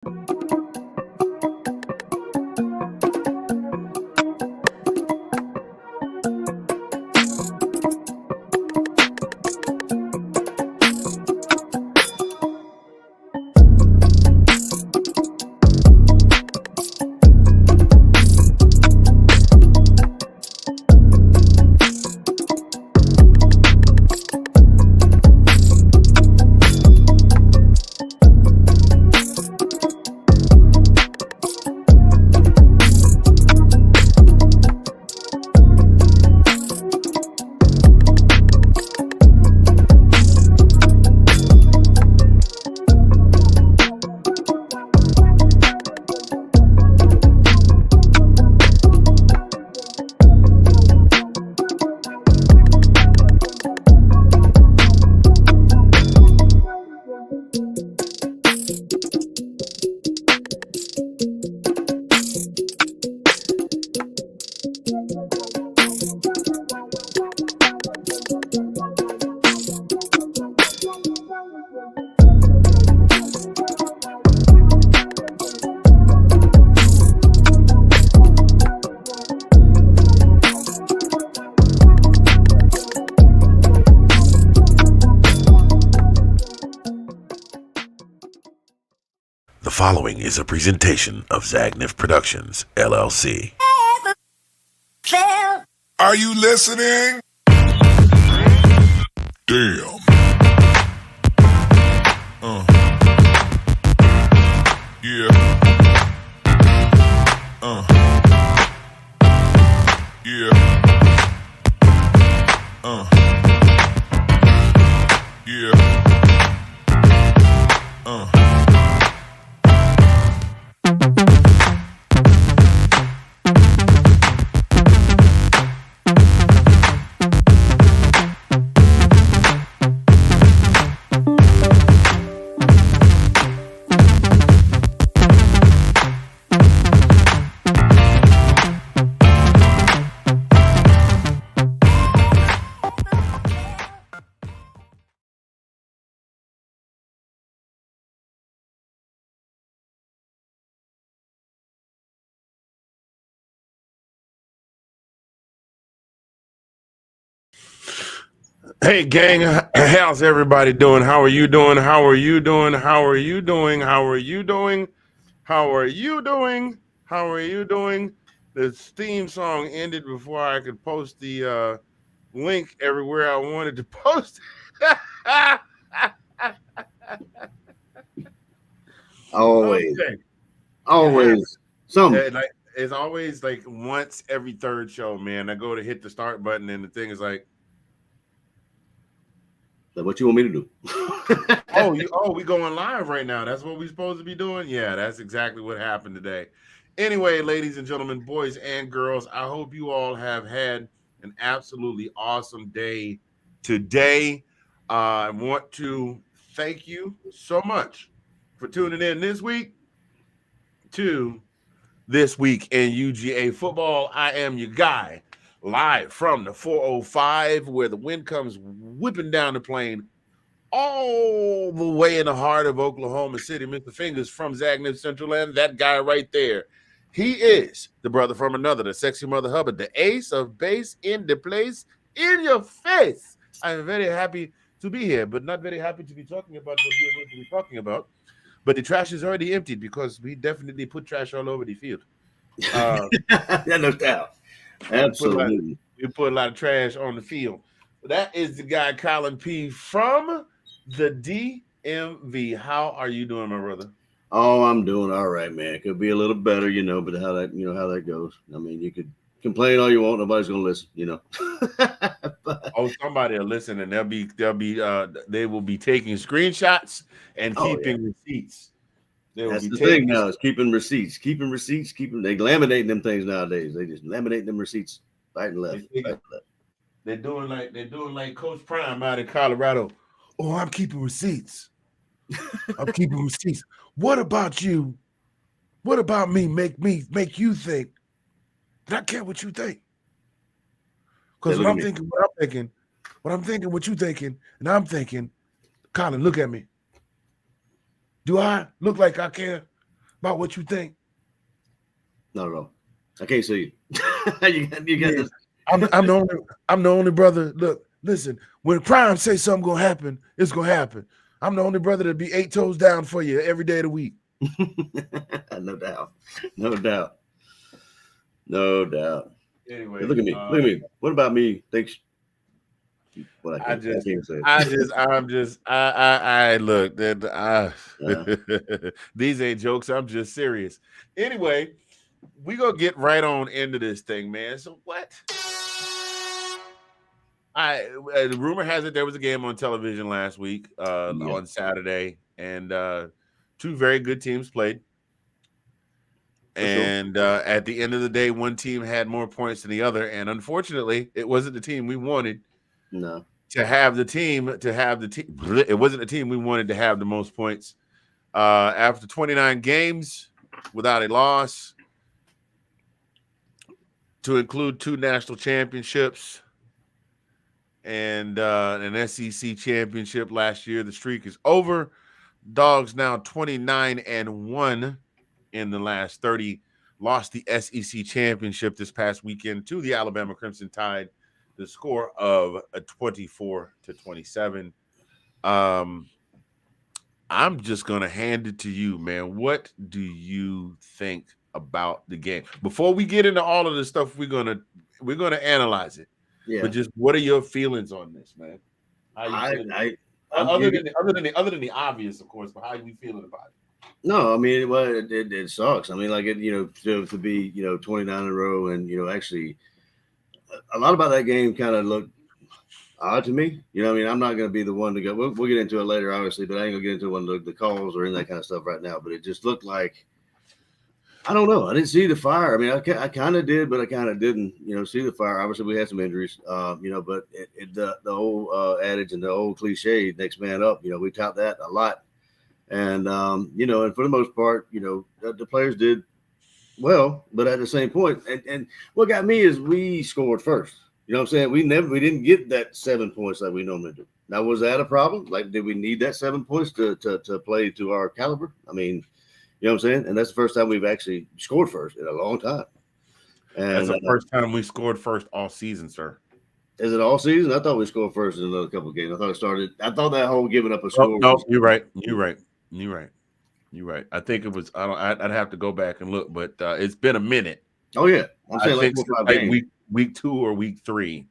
The following is a presentation of Zagnif Productions, LLC. Are you listening? Damn. Yeah. Yeah. Yeah. Hey, gang, how's everybody doing? How are you doing? How are you doing? How are you doing? How are you doing? How are you doing? How are you doing? The theme song ended before I could post the link everywhere I wanted to post. Always. Okay. Always. Something. Like, it's always like once every third show, man. I go to hit the start button and the thing is like, So what you want me to do? we going live right now. That's what we're supposed to be doing. Yeah, that's exactly what happened today. Anyway, ladies and gentlemen, boys and girls, I hope you all have had an absolutely awesome day today. I want to thank you so much for tuning in this week to This Week in UGA Football. I am your guy, live from the 405, where the wind comes whipping down the plain all the way in the heart of Oklahoma City. Mr. Fingers from Zagnif Central Land, that guy right there. He is the brother from another, the sexy mother Hubbard, the ace of base in the place, in your face. I'm very happy to be here, but not very happy to be talking about what we're going to be talking about. But the trash is already emptied because we definitely put trash all over the field. No doubt. Absolutely. We put a lot of trash on the field. That is the guy, Colin P. from the DMV. How are you doing, my brother? Oh, I'm doing all right, man. Could be a little better, but how that goes. I mean, you could complain all you want, nobody's gonna listen, Somebody will listen, and they will be taking screenshots and keeping receipts. That's the thing now, is keeping receipts. They laminating them things nowadays. They just laminate them receipts right and left. They're doing like Coach Prime out in Colorado. Oh, I'm keeping receipts. I'm keeping receipts. What about you? What about me? Make you think that I care what you think. Because what I'm thinking, what you thinking, and I'm thinking, Colin, look at me. Do I look like I care? about what you think? Not at all. I can't see you. you got this. I'm the only brother. Look, listen. When crime say something gonna happen, it's gonna happen. I'm the only brother to be 8 toes down for you every day of the week. No doubt. No doubt. No doubt. Anyway, Hey, look at me. Look at me. What about me? Thanks. Well, I can't say it. I look that these ain't jokes. I'm just serious. Anyway, we gonna get right on into this thing, man. So what? The rumor has it there was a game on television last week on Saturday, and 2 very good teams played. And at the end of the day, one team had more points than the other, and unfortunately, it wasn't the team we wanted. No. To have the team. It wasn't the team we wanted to have the most points. After 29 games without a loss, to include 2 national championships and an SEC championship last year, the streak is over. Dogs now 29-1 in the last 30. Lost the SEC championship this past weekend to the Alabama Crimson Tide. The score of 24-27. I'm just gonna hand it to you, man. What do you think about the game? Before we get into all of the stuff, we're gonna analyze it. Yeah. But just what are your feelings on this, man? How you feeling? Other than the obvious, of course, but how are you feeling about it? No, I mean, it sucks. I mean, like to be 29 in a row, and actually. A lot about that game kind of looked odd to me. I mean, I'm not going to be the one to go. We'll get into it later, obviously, but I ain't going to get into one of the calls or any of that kind of stuff right now. But it just looked like, I don't know. I didn't see the fire. I mean, I kind of did, but I kind of didn't, see the fire. Obviously, we had some injuries, but the old adage and the old cliche, next man up, we tout that a lot. And, and for the most part, the players did well, but at the same point, and what got me is we scored first. You know what I'm saying? We didn't get that 7 points like we normally do. Now, was that a problem? Like, did we need that 7 points to play to our caliber? I mean, you know what I'm saying? And that's the first time we've actually scored first in a long time. And that's the first time we scored first all season, sir. Is it all season? I thought we scored first in another couple of games. I thought that whole giving up a score. No, you're right. I think it was. I'd have to go back and look, but it's been a minute. Oh yeah, I'm saying like week 2 or week 3.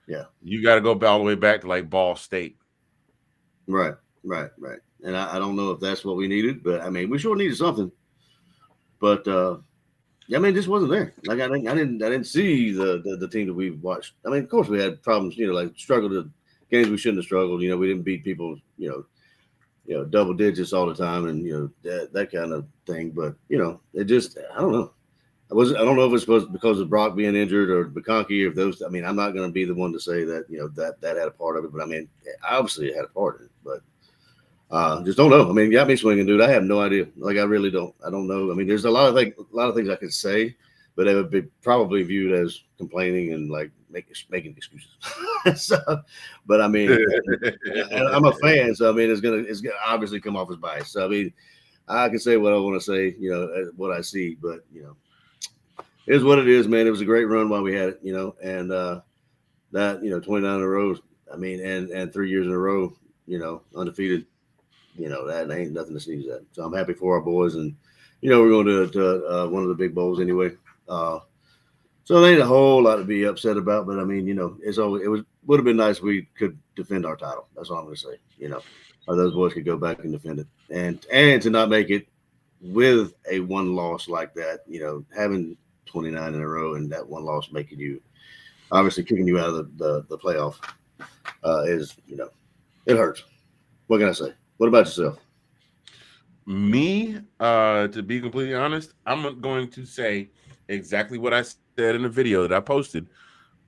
Yeah, you got to go all the way back to like Ball State. Right. And I don't know if that's what we needed, but I mean, we sure needed something. But I mean, it just wasn't there. Like I didn't see the team that we watched. I mean, of course, we had problems. Like struggled to games we shouldn't have struggled. We didn't beat people. Double digits all the time, and that kind of thing. But it just I don't know. I don't know if it's because of Brock being injured or McConkey or if those. I mean, I'm not going to be the one to say that that had a part of it. But I mean, obviously it had a part in it. But just don't know. I mean, got me swinging, dude. I have no idea. Like I really don't. I don't know. I mean, there's a lot of things I could say, but it would be probably viewed as complaining and like making excuses. But I mean, I'm a fan, so I mean, it's gonna obviously come off as bias. So I mean, I can say what I want to say, what I see, but it is what it is, man. It was a great run while we had it, and that 29 in a row. I mean, and 3 years in a row, undefeated. That ain't nothing to sneeze at. So I'm happy for our boys, and we're going to one of the big bowls anyway. So there ain't a whole lot to be upset about, but I mean, would have been nice if we could defend our title. That's all I'm going to say. Or those boys could go back and defend it, and to not make it with a one loss like that. Having 29 in a row and that one loss making you obviously kicking you out of the playoff is it hurts. What can I say? What about yourself? Me, to be completely honest, I'm going to say exactly what I said in the video that I posted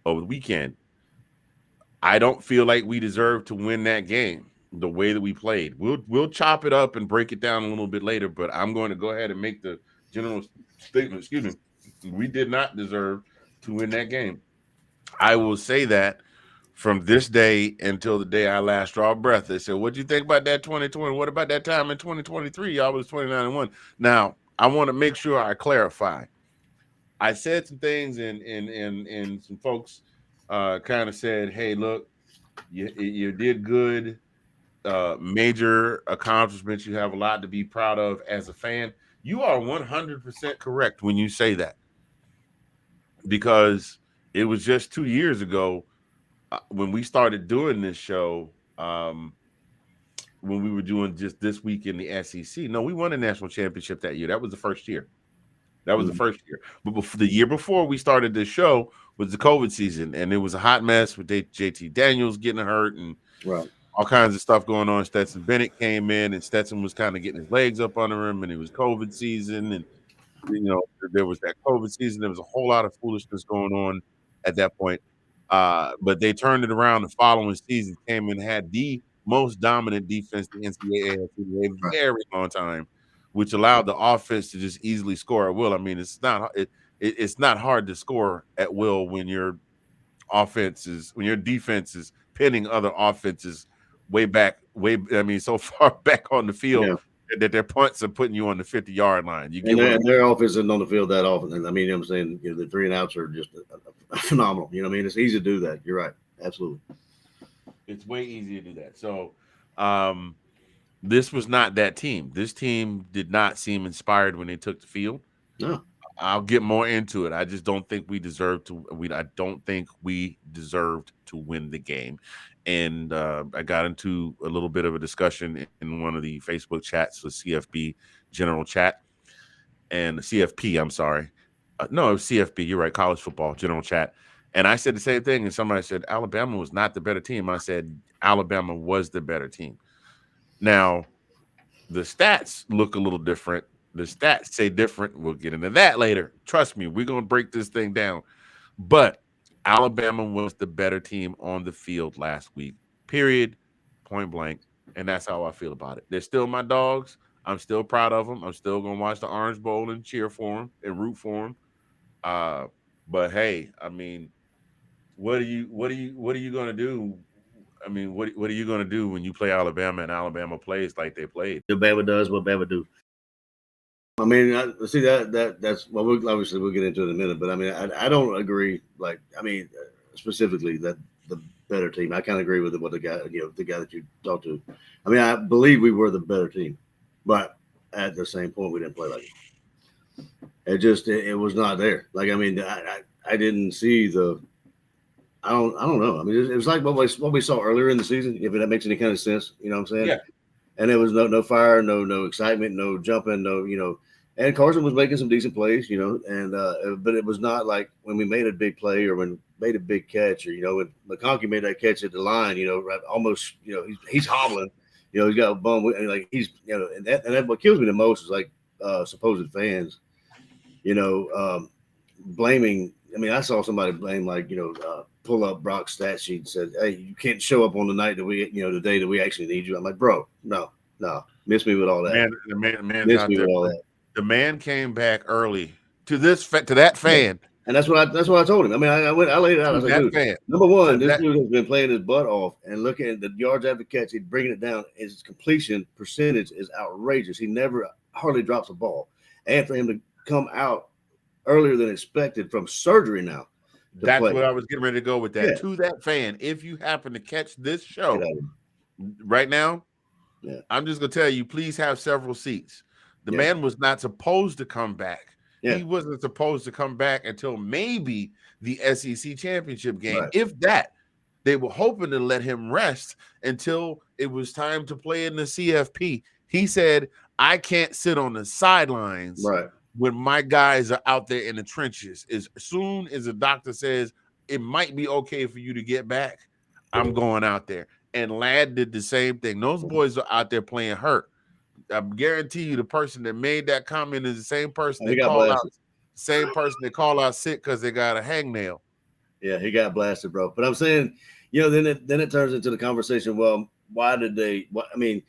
over the weekend. I don't feel like we deserve to win that game the way that we played. We'll chop it up and break it down a little bit later, but I'm going to go ahead and make the general statement. Excuse me. We did not deserve to win that game. I will say that from this day until the day I last draw a breath. They said, "What do you think about that 2020? What about that time in 2023? Y'all was 29-1." Now, I want to make sure I clarify. I said some things, and some folks kind of said, "Hey, look, you did good, major accomplishments. You have a lot to be proud of as a fan." You are 100% correct when you say that, because it was just 2 years ago when we started doing this show. When we were doing just this week in the SEC, no, we won a national championship that year. That was the first year. That was the first year. But before, the year before we started this show was the COVID season, and it was a hot mess with JT Daniels getting hurt and all kinds of stuff going on. Stetson Bennett came in, and Stetson was kind of getting his legs up under him, and it was COVID season, and there was that COVID season. There was a whole lot of foolishness going on at that point. But they turned it around the following season, came in and had the most dominant defense the NCAA has seen in a very long time, which allowed the offense to just easily score at will. I mean, it's not hard to score at will when your defense is pinning other offenses so far back on the field that their punts are putting you on the 50-yard line. And their offense isn't on the field that often. And I mean, I'm saying, the 3 and outs are just phenomenal. You know what I mean? It's easy to do that. You're right. Absolutely. It's way easier to do that. So this was not that team. This team did not seem inspired when they took the field. No. I'll get more into it. I just don't think we deserved to. I don't think we deserved to win the game. And I got into a little bit of a discussion in one of the Facebook chats with CFB General Chat and CFP. I'm sorry. No, it was CFB. You're right. College Football General Chat. And I said the same thing. And somebody said Alabama was not the better team. I said Alabama was the better team. Now, the stats look a little different. The stats say different. We'll get into that later. Trust me, we're going to break this thing down. But Alabama was the better team on the field last week, period, point blank. And that's how I feel about it. They're still my dogs. I'm still proud of them. I'm still going to watch the Orange Bowl and cheer for them and root for them. But hey, I mean, what are you going to do? I mean, what are you going to do when you play Alabama and Alabama plays like they played? Alabama does what Bama do. I mean, that's well. Obviously, we'll get into it in a minute, but I mean, I don't agree. Specifically that the better team. I kind of agree with what the guy that you talked to. I mean, I believe we were the better team, but at the same point, we didn't play like it. It was not there. Like, I mean, I didn't see the. I don't know. I mean, it was like what we saw earlier in the season. If that makes any kind of sense, you know what I'm saying? Yeah. And there was no fire, no excitement, no jumping, and Carson was making some decent plays, and but it was not like when we made a big play or when we made a big catch, or when McConkey made that catch at the line, right, almost, he's hobbling, he's got a bum, and like he's, and that what kills me the most is like supposed fans, blaming. I mean, I saw somebody blame pull up Brock's stat sheet and said, "Hey, you can't show up on the night that we, the day that we actually need you." I'm like, bro, no, miss me with all that. The man's out there. All that. The man came back early to that fan, and that's what I told him. I mean, I laid it out. I was like, dude, number one, this dude has been playing his butt off, and looking at the yards after catch, he's bringing it down. His completion percentage is outrageous. He never hardly drops a ball, and for him to come out earlier than expected from surgery now. That's what I was getting ready to go with that. Yeah. To that fan, if you happen to catch this show right now, I'm just going to tell you, please have several seats. The man was not supposed to come back. Yeah. He wasn't supposed to come back until maybe the SEC championship game. Right. If that, they were hoping to let him rest until it was time to play in the CFP. He said, I can't sit on the sidelines. Right. When my guys are out there in the trenches. As soon as the doctor says it might be okay for you to get back, I'm going out there. And Ladd did the same thing. Those boys are out there playing hurt. I guarantee you the person that made that comment is the same person that called out sick because they got a hangnail. Yeah, he got blasted, bro. But I'm saying, then it turns into the conversation, well, why did they – I mean,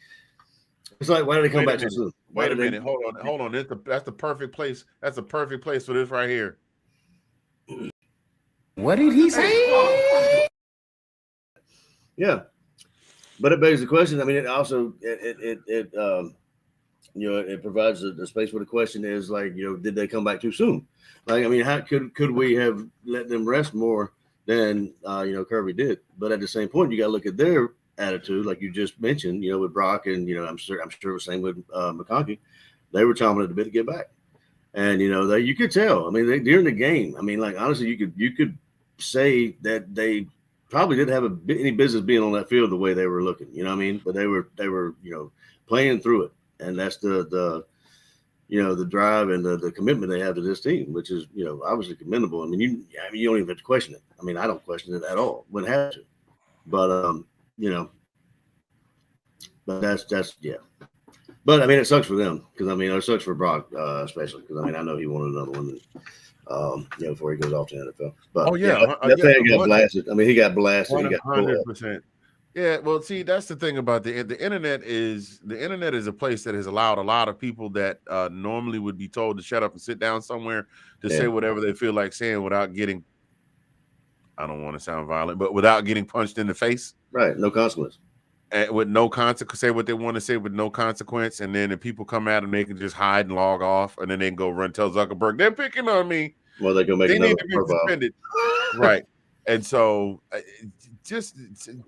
it's like, why did they come back so soon? Wait a minute. Hold on. That's the perfect place. That's the perfect place for this right here. What did he say? Yeah, but it begs the question. I mean, it also You know, it provides the space where the question is like, you know, did they come back too soon? Like, I mean, how could we have let them rest more than you know, Kirby did? But at the same point, you got to look at their attitude, like you just mentioned, you know, with Brock, and you know, I'm sure it was the same with McConkey. They were chomping at the bit to get back, and you know, you could tell. I mean, during the game, I mean, like honestly, you could say that they probably didn't have any business being on that field the way they were looking. You know what I mean? But they were you know, playing through it. And that's the you know, the drive and the commitment they have to this team, which is, you know, obviously commendable. I mean, you don't even have to question it. I mean, I don't question it at all. Wouldn't have to. But you know, but that's yeah. But I mean, it sucks for them because I mean, it sucks for Brock especially because I mean, I know he wanted another one. You know, before he goes off to the NFL. But Oh yeah, that thing got blasted. I mean, he got blasted. He got 100%. Yeah, well, see, that's the thing about the internet is a place that has allowed a lot of people that normally would be told to shut up and sit down somewhere to say whatever they feel like saying without getting, I don't want to sound violent, but without getting punched in the face. Right, no consequence. And with no consequence, say what they want to say with no consequence, and then if people come at them, they can just hide and log off, and then they can go run tell Zuckerberg they're picking on me. Well, they go make they another need to be profile. suspended, right? And so, just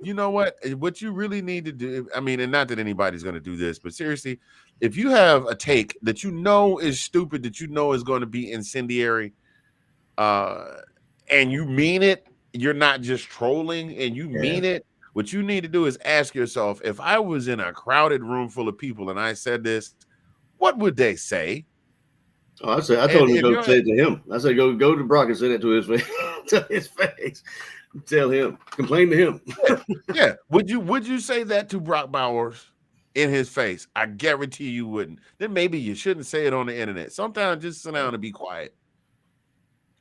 you know what you really need to do. I mean, and not that anybody's going to do this, but seriously, if you have a take that you know is stupid, that you know is going to be incendiary, and you mean it, you're not just trolling, and you mean it. What you need to do is ask yourself, if I was in a crowded room full of people and I said this, what would they say? Oh, I told him to go say it to him. I said, go to Brock and say it to his face. To his face. Tell him. Complain to him. Yeah. Would you say that to Brock Bowers in his face? I guarantee you wouldn't. Then maybe you shouldn't say it on the internet. Sometimes just sit down and be quiet.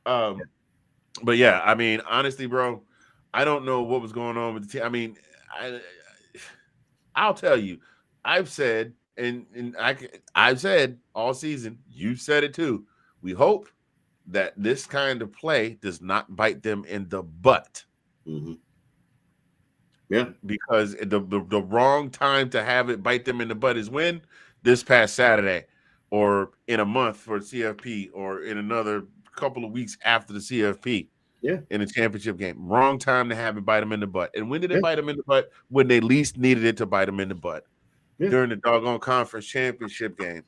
But yeah, I mean, honestly, bro, I don't know what was going on with the team. I mean, I'll tell you, I've said, I've said all season, you've said it too. We hope that this kind of play does not bite them in the butt. Mm-hmm. Yeah. Because the wrong time to have it bite them in the butt is when? This past Saturday, or in a month for CFP, or in another couple of weeks after the CFP. Yeah. In a championship game. Wrong time to have it bite them in the butt. And when did it bite them in the butt? When they least needed it to bite them in the butt. Yeah. During the doggone conference championship game.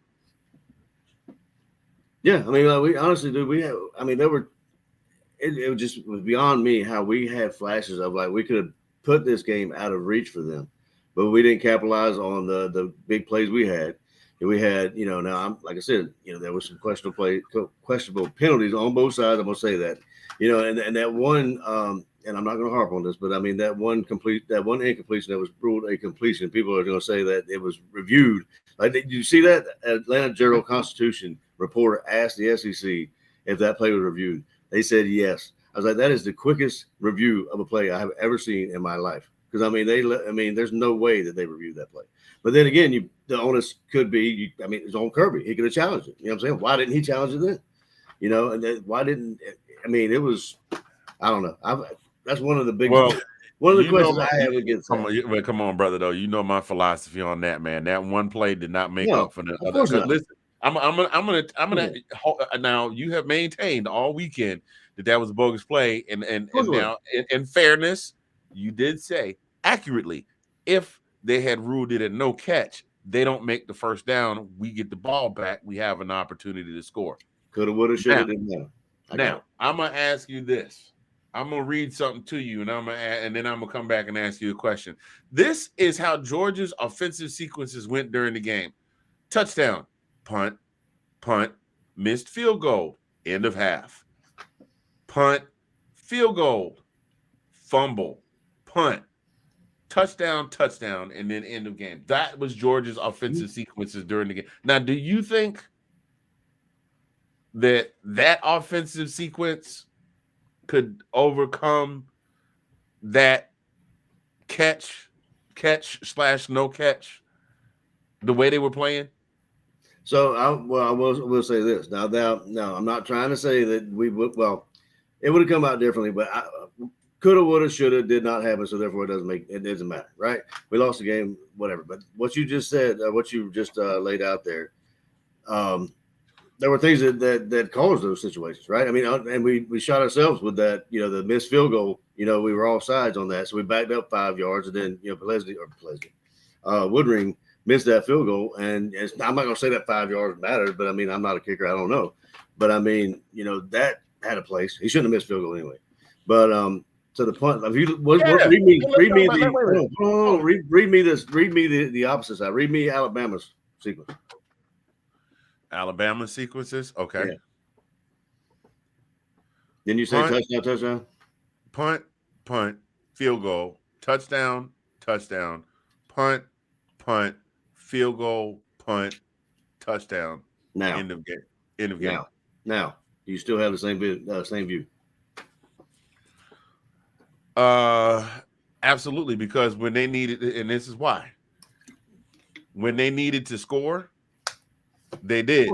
Yeah, I mean, we honestly do. I mean, there were. It was beyond me how we had flashes of like we could have put this game out of reach for them, but we didn't capitalize on the big plays we had. And we had, you know, now like I said, you know, there was some questionable penalties on both sides. I'm gonna say that, you know, and that one, and I'm not gonna harp on this, but I mean that one incompletion that was ruled a completion. People are gonna say that it was reviewed. Like, did you see that Atlanta Journal-Constitution reporter asked the SEC if that play was reviewed? They said yes. I was like, that is the quickest review of a play I have ever seen in my life. Because I mean, there's no way that they reviewed that play. But then again, the onus could be, it's on Kirby. He could have challenged it. You know what I'm saying? Why didn't he challenge it then? You know, and why didn't? I mean, it was. I don't know. That's one of the big. Well, one of the questions I have against. Come on, brother. Though you know my philosophy on that, man. That one play did not make up for the other. Listen, I'm gonna. Now you have maintained all weekend that was a bogus play, and now in fairness, you did say accurately, if they had ruled it a no catch, they don't make the first down, we get the ball back, we have an opportunity to score. Coulda, woulda, shoulda, didn't know. Now I'm gonna ask you this. I'm gonna read something to you, and then I'm gonna come back and ask you a question. This is how Georgia's offensive sequences went during the game: touchdown, punt, missed field goal, end of half, punt, field goal, fumble, punt, touchdown, and then end of game. That was Georgia's offensive sequences during the game. Now, do you think that offensive sequence could overcome that catch / no catch the way they were playing? So I will say this. Now, I'm not trying to say that we would. Well, it would have come out differently, but Coulda, woulda, shoulda, did not happen. So therefore, it doesn't matter, right? We lost the game, whatever. But what you just said, what you just laid out there, there were things that caused those situations, right? I mean, and we shot ourselves with that, the missed field goal. We were all sides on that, so we backed up 5 yards, and then Woodring missed that field goal, and I'm not going to say that 5 yards mattered, but I mean, I'm not a kicker, I don't know, but I mean, that had a place. He shouldn't have missed field goal anyway, but to the punt. If you read me the opposite side. Read me Alabama's sequence. Alabama sequences. Okay. Yeah. Didn't you say touchdown? Punt, field goal, touchdown, punt, field goal, punt, touchdown. Now, end of game. Now, do you still have the same view? Absolutely, because when they needed, and this is why, when they needed to score, they did.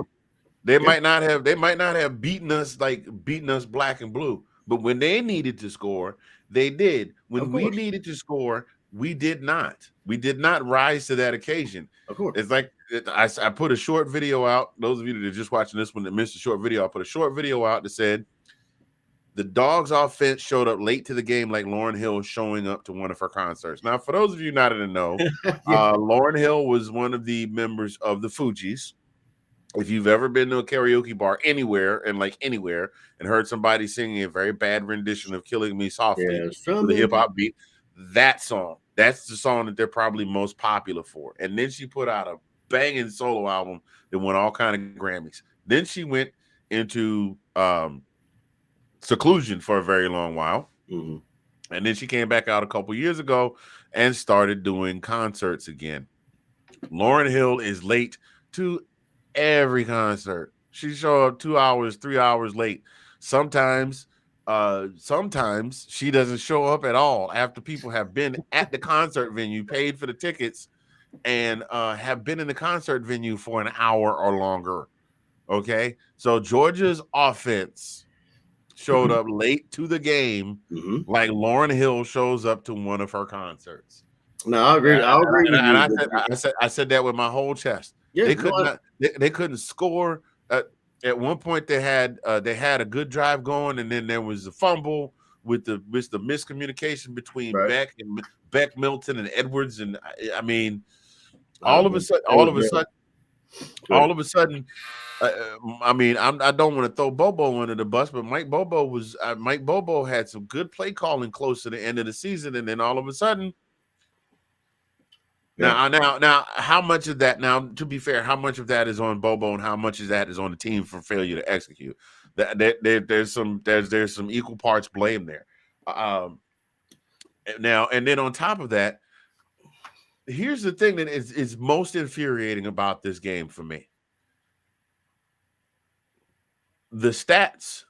They might not have beaten us black and blue, but when they needed to score, they did. When we needed to score, we did not. We did not rise to that occasion. Of course. It's like I put a short video out. Those of you that are just watching this one that missed a short video, I put a short video out that said the Dogs offense showed up late to the game like Lauryn Hill showing up to one of her concerts. Now, for those of you not in the know, Lauryn Hill was one of the members of the Fugees. If you've ever been to a karaoke bar anywhere and heard somebody singing a very bad rendition of Killing Me Softly with the hip hop beat, that's the song that they're probably most popular for. And then she put out a banging solo album that won all kind of Grammys. Then she went into seclusion for a very long while. Mm-hmm. And then she came back out a couple years ago and started doing concerts again. Lauryn Hill is late to every concert. She show up 2 hours, 3 hours late. Sometimes she doesn't show up at all after people have been at the concert venue, paid for the tickets, and have been in the concert venue for an hour or longer. Okay, so Georgia's offense showed up late to the game, like Lauryn Hill shows up to one of her concerts. No, I agree. I'll agree with you. I said that with my whole chest. Yeah, they couldn't score. At one point, they had a good drive going, and then there was a fumble with the miscommunication between Beck, Milton, and Edwards, and I mean, all of a sudden. I mean, I don't want to throw Bobo under the bus, but Mike Bobo had some good play calling close to the end of the season, and then all of a sudden. Now, how much of that? Now, to be fair, how much of that is on Bobo, and how much of that is on the team for failure to execute? There's some equal parts blame there. Now, and then on top of that, here's the thing that is most infuriating about this game for me. The stats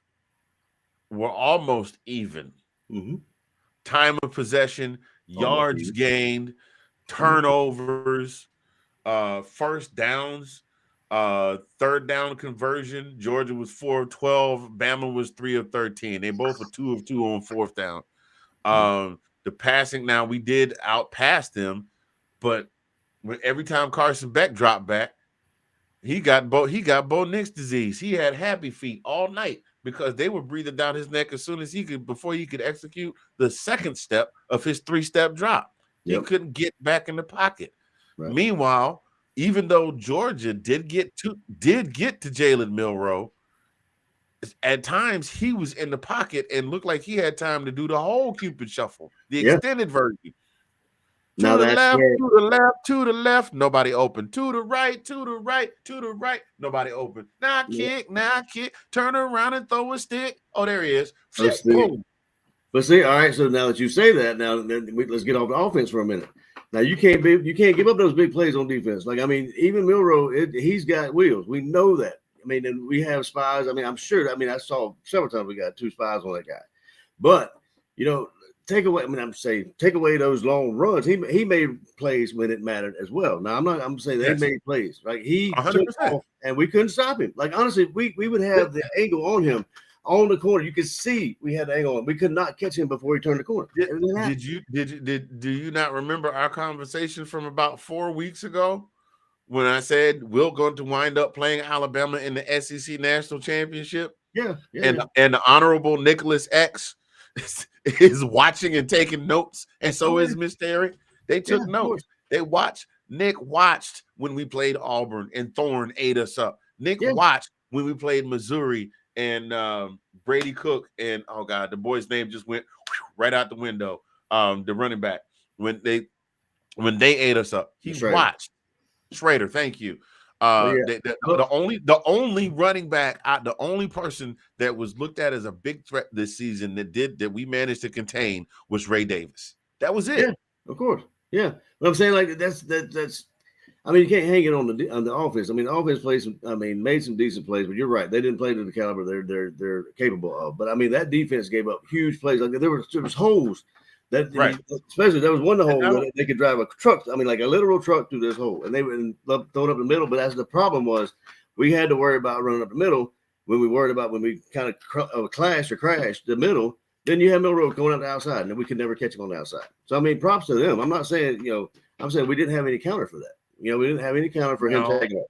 were almost even. Mm-hmm. Time of possession, yards gained, turnovers, first downs, third down conversion. Georgia was 4 of 12. Bama was 3 of 13. They both were 2 of 2 on fourth down. The passing, now we did outpass them, but every time Carson Beck dropped back, he got Bo Nick's disease. He had happy feet all night because they were breathing down his neck before he could execute the second step of his 3-step drop. He couldn't get back in the pocket. Right. Meanwhile, even though Georgia did get to Jalen Milroe, at times he was in the pocket and looked like he had time to do the whole Cupid shuffle, the extended version. To the left, nobody open. To the right, nobody open. Now kick, turn around and throw a stick. Oh, there he is. Flip, boom. But see, all right. So now that you say that, let's get off the offense for a minute. Now you can't give up those big plays on defense. Like, I mean, even Milroe, he's got wheels. We know that. I mean, and we have spies. I mean, I'm sure. I mean, I saw several times we got 2 spies on that guy. But take away those long runs. He made plays when it mattered as well. Now I'm saying they made plays. Like he 100%. Took off and we couldn't stop him. Like honestly, we would have the angle on him. on the corner. You could see we had the angle on. We could not catch him before he turned the corner. Do you not remember our conversation from about 4 weeks ago when I said we're going to wind up playing Alabama in the SEC National Championship? Yeah. And the Honorable Nicholas X is watching and taking notes, and so is Miss Terry. They took notes. They watched. Nick watched when we played Auburn and Thorne ate us up. Nick watched when we played Missouri and Brady Cook and oh god, the boy's name just went right out the window. The running back when they ate us up, he watched. Schrader, thank you. The only running back, the only person that was looked at as a big threat this season that we managed to contain was Ray Davis. That was it. Yeah, of course. Yeah, but I'm saying like that's. I mean, you can't hang it on the offense. I mean, the offense made some decent plays, but you're right. They didn't play to the caliber they're capable of. But I mean, that defense gave up huge plays. Like there was holes that, especially there was one hole that they could drive a truck. I mean, like a literal truck through this hole, and they would throw it up the middle. But as the problem was, we had to worry about running up the middle when we kind of clashed or crashed the middle. Then you have Milroe going out the outside, and we could never catch him on the outside. So I mean, props to them. I'm not saying I'm saying we didn't have any counter for that. We didn't have any counter for him tagging up.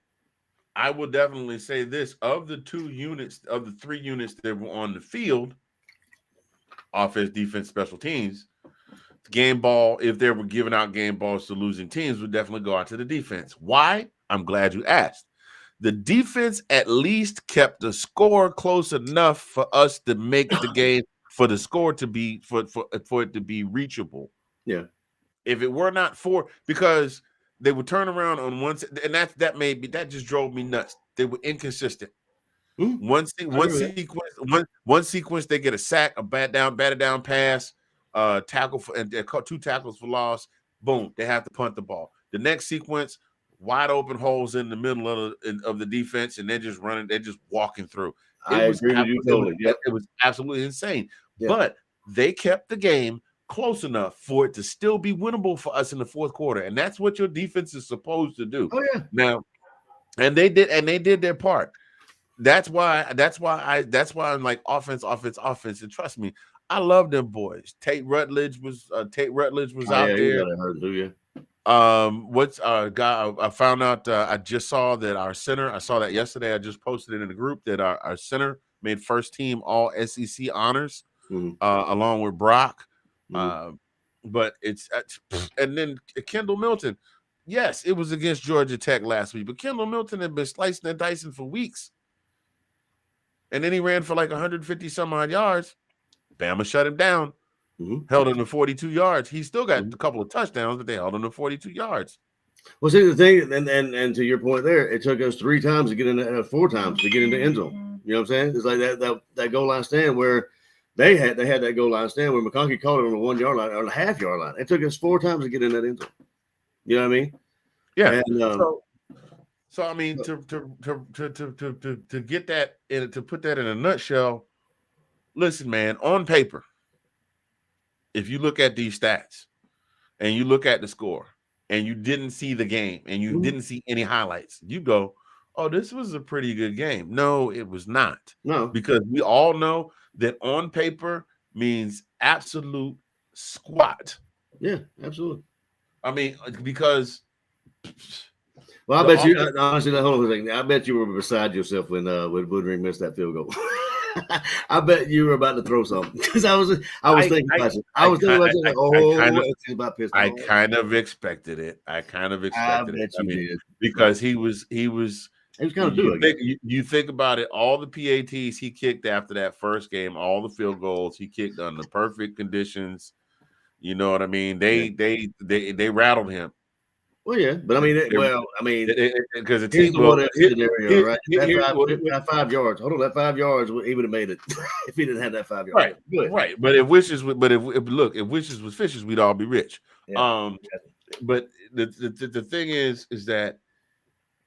I will definitely say this: of the three units that were on the field, offense, defense, special teams, game ball, if they were giving out game balls to losing teams, would definitely go out to the defense. Why? I'm glad you asked. The defense at least kept the score close enough for us to make the game, for the score to be for it to be reachable. Yeah. If it were not for, because they would turn around on one, and that just drove me nuts. They were inconsistent. One sequence they get a sack, a batted down pass, tackle for, and two tackles for loss. Boom, they have to punt the ball. The next sequence, wide open holes in the middle of the defense, and they're just running. They're just walking through. I agree with you totally. It was absolutely insane. Yeah. But they kept the game close enough for it to still be winnable for us in the fourth quarter, and that's what your defense is supposed to do. Oh yeah. Now, and they did their part. That's why I'm like offense. And trust me, I love them boys. Tate Rutledge was out there. I found out. I just saw that our center. I saw that yesterday. I just posted it in the group that our center made first team All SEC honors, along with Brock. But it's and then Kendall Milton. Yes, it was against Georgia Tech last week, but Kendall Milton had been slicing and dicing for weeks. And then he ran for like 150 some odd yards. Bama shut him down, held him to 42 yards. He still got a couple of touchdowns, but they held him to 42 yards. Well, see, the thing, and to your point there, it took us 4 times to get in the end zone. You know what I'm saying? It's like that goal line stand where they had that goal line stand where McConkey caught it on the 1 yard line or the half yard line. It took us 4 times to get in that end zone. You know what I mean? Yeah. And, so I mean, to get that in, to put that in a nutshell, listen, man, on paper, if you look at these stats and you look at the score and you didn't see the game and you didn't see any highlights, you go, oh, this was a pretty good game. No, it was not. No, because we all know that on paper means absolute squat. Yeah, absolutely. I mean, because well, I bet you honestly, hold on a second. I bet you were beside yourself when Woodring missed that field goal. I bet you were about to throw something because I was thinking about it. I was thinking about it. I kind of expected it. I bet you did. Because he was kind of doing it. You think about it, all the PATs he kicked after that first game, all the field goals he kicked under perfect conditions. You know what I mean? They rattled him. Well, yeah, but I mean, because the team right? That 5 yards. Hold on, that 5 yards, he would have made it if he didn't have that 5 yards. Right. But if wishes was fishes, we'd all be rich. Yeah. But the thing is that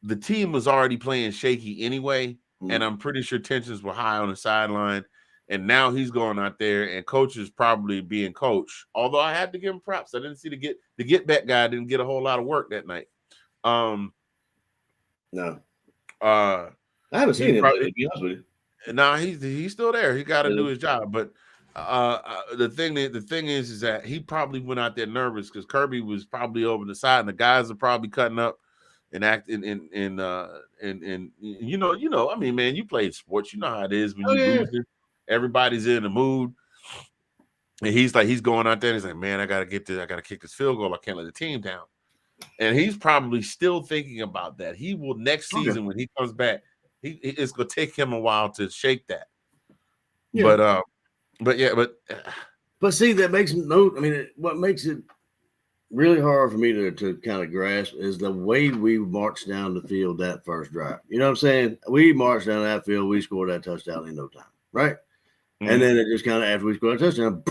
the team was already playing shaky anyway, and I'm pretty sure tensions were high on the sideline. And now he's going out there, and coach is probably being coached. Although I had to give him props, I didn't see the get back guy didn't get a whole lot of work that night. No, I haven't seen him. To be honest with you, Now he's still there. He got to Yeah. do his job. But the thing is that he probably went out there nervous because Kirby was probably over the side, and the guys are probably cutting up and acting and you know. I mean, man, you played sports. You know how it is when Oh you yeah. losing. Everybody's in the mood, and he's going out there. And he's like, man, I got to get this. I got to kick this field goal. I can't let the team down. And he's probably still thinking about that. He will next Okay. season when he comes back. It's gonna take him a while to shake that. Yeah. But see, that makes no. I mean, what makes it really hard for me to kind of grasp is the way we marched down the field that first drive. You know what I'm saying? We marched down that field, we scored that touchdown in no time, right? Mm-hmm. And then it just kind of after we scored a touchdown,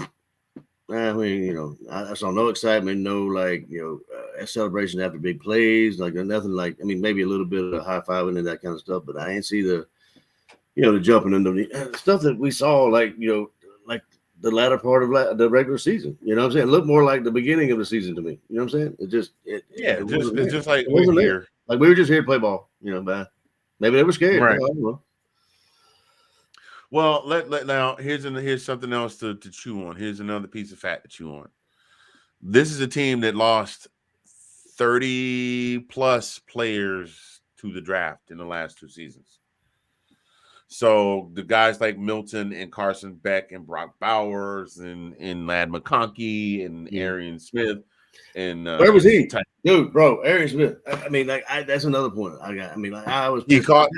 I mean, you know, I saw no excitement, no like, you know, celebration after big plays, like nothing like. I mean, maybe a little bit of high fiving and that kind of stuff, but I ain't see the, you know, the jumping into the stuff that we saw, like, you know, like the latter part of the regular season. You know what I'm saying? It looked more like the beginning of the season to me. You know what I'm saying? It's just like it wasn't here. there. Like we were just here to play ball. You know, but maybe they were scared. Right. I don't know. Well, now here's something else to chew on. Here's another piece of fat to chew on. This is a team that lost 30 plus players to the draft in the last 2 seasons. So the guys like Milton and Carson Beck and Brock Bowers and Lad McConkey and Arian Smith and where was he, dude, bro? Arian Smith. I mean, like that's another point I got. I mean, like I was. He caught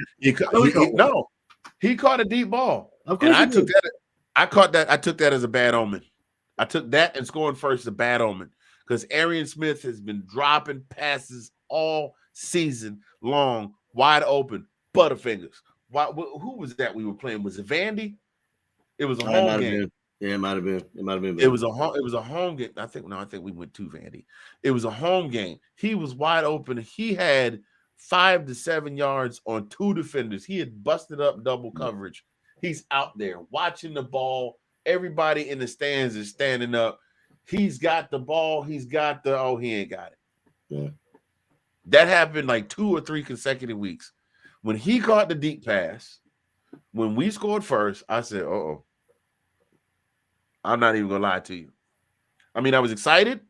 a deep ball. Of course, and I took that as a bad omen. I took that and scoring first as a bad omen because Arian Smith has been dropping passes all season long, wide open, butterfingers. Who was that we were playing? Was it Vandy? It was a home game. Yeah, it might have been. It was a home game. I think we went to Vandy. It was a home game. He was wide open. He had 5 to 7 yards on 2 defenders. He had busted up double coverage. He's out there watching the ball. Everybody in the stands is standing up. He's got the ball. He ain't got it. Yeah. That happened like 2 or 3 consecutive weeks. When he caught the deep pass, when we scored first, I said, uh-oh. I'm not even going to lie to you. I mean, I was excited,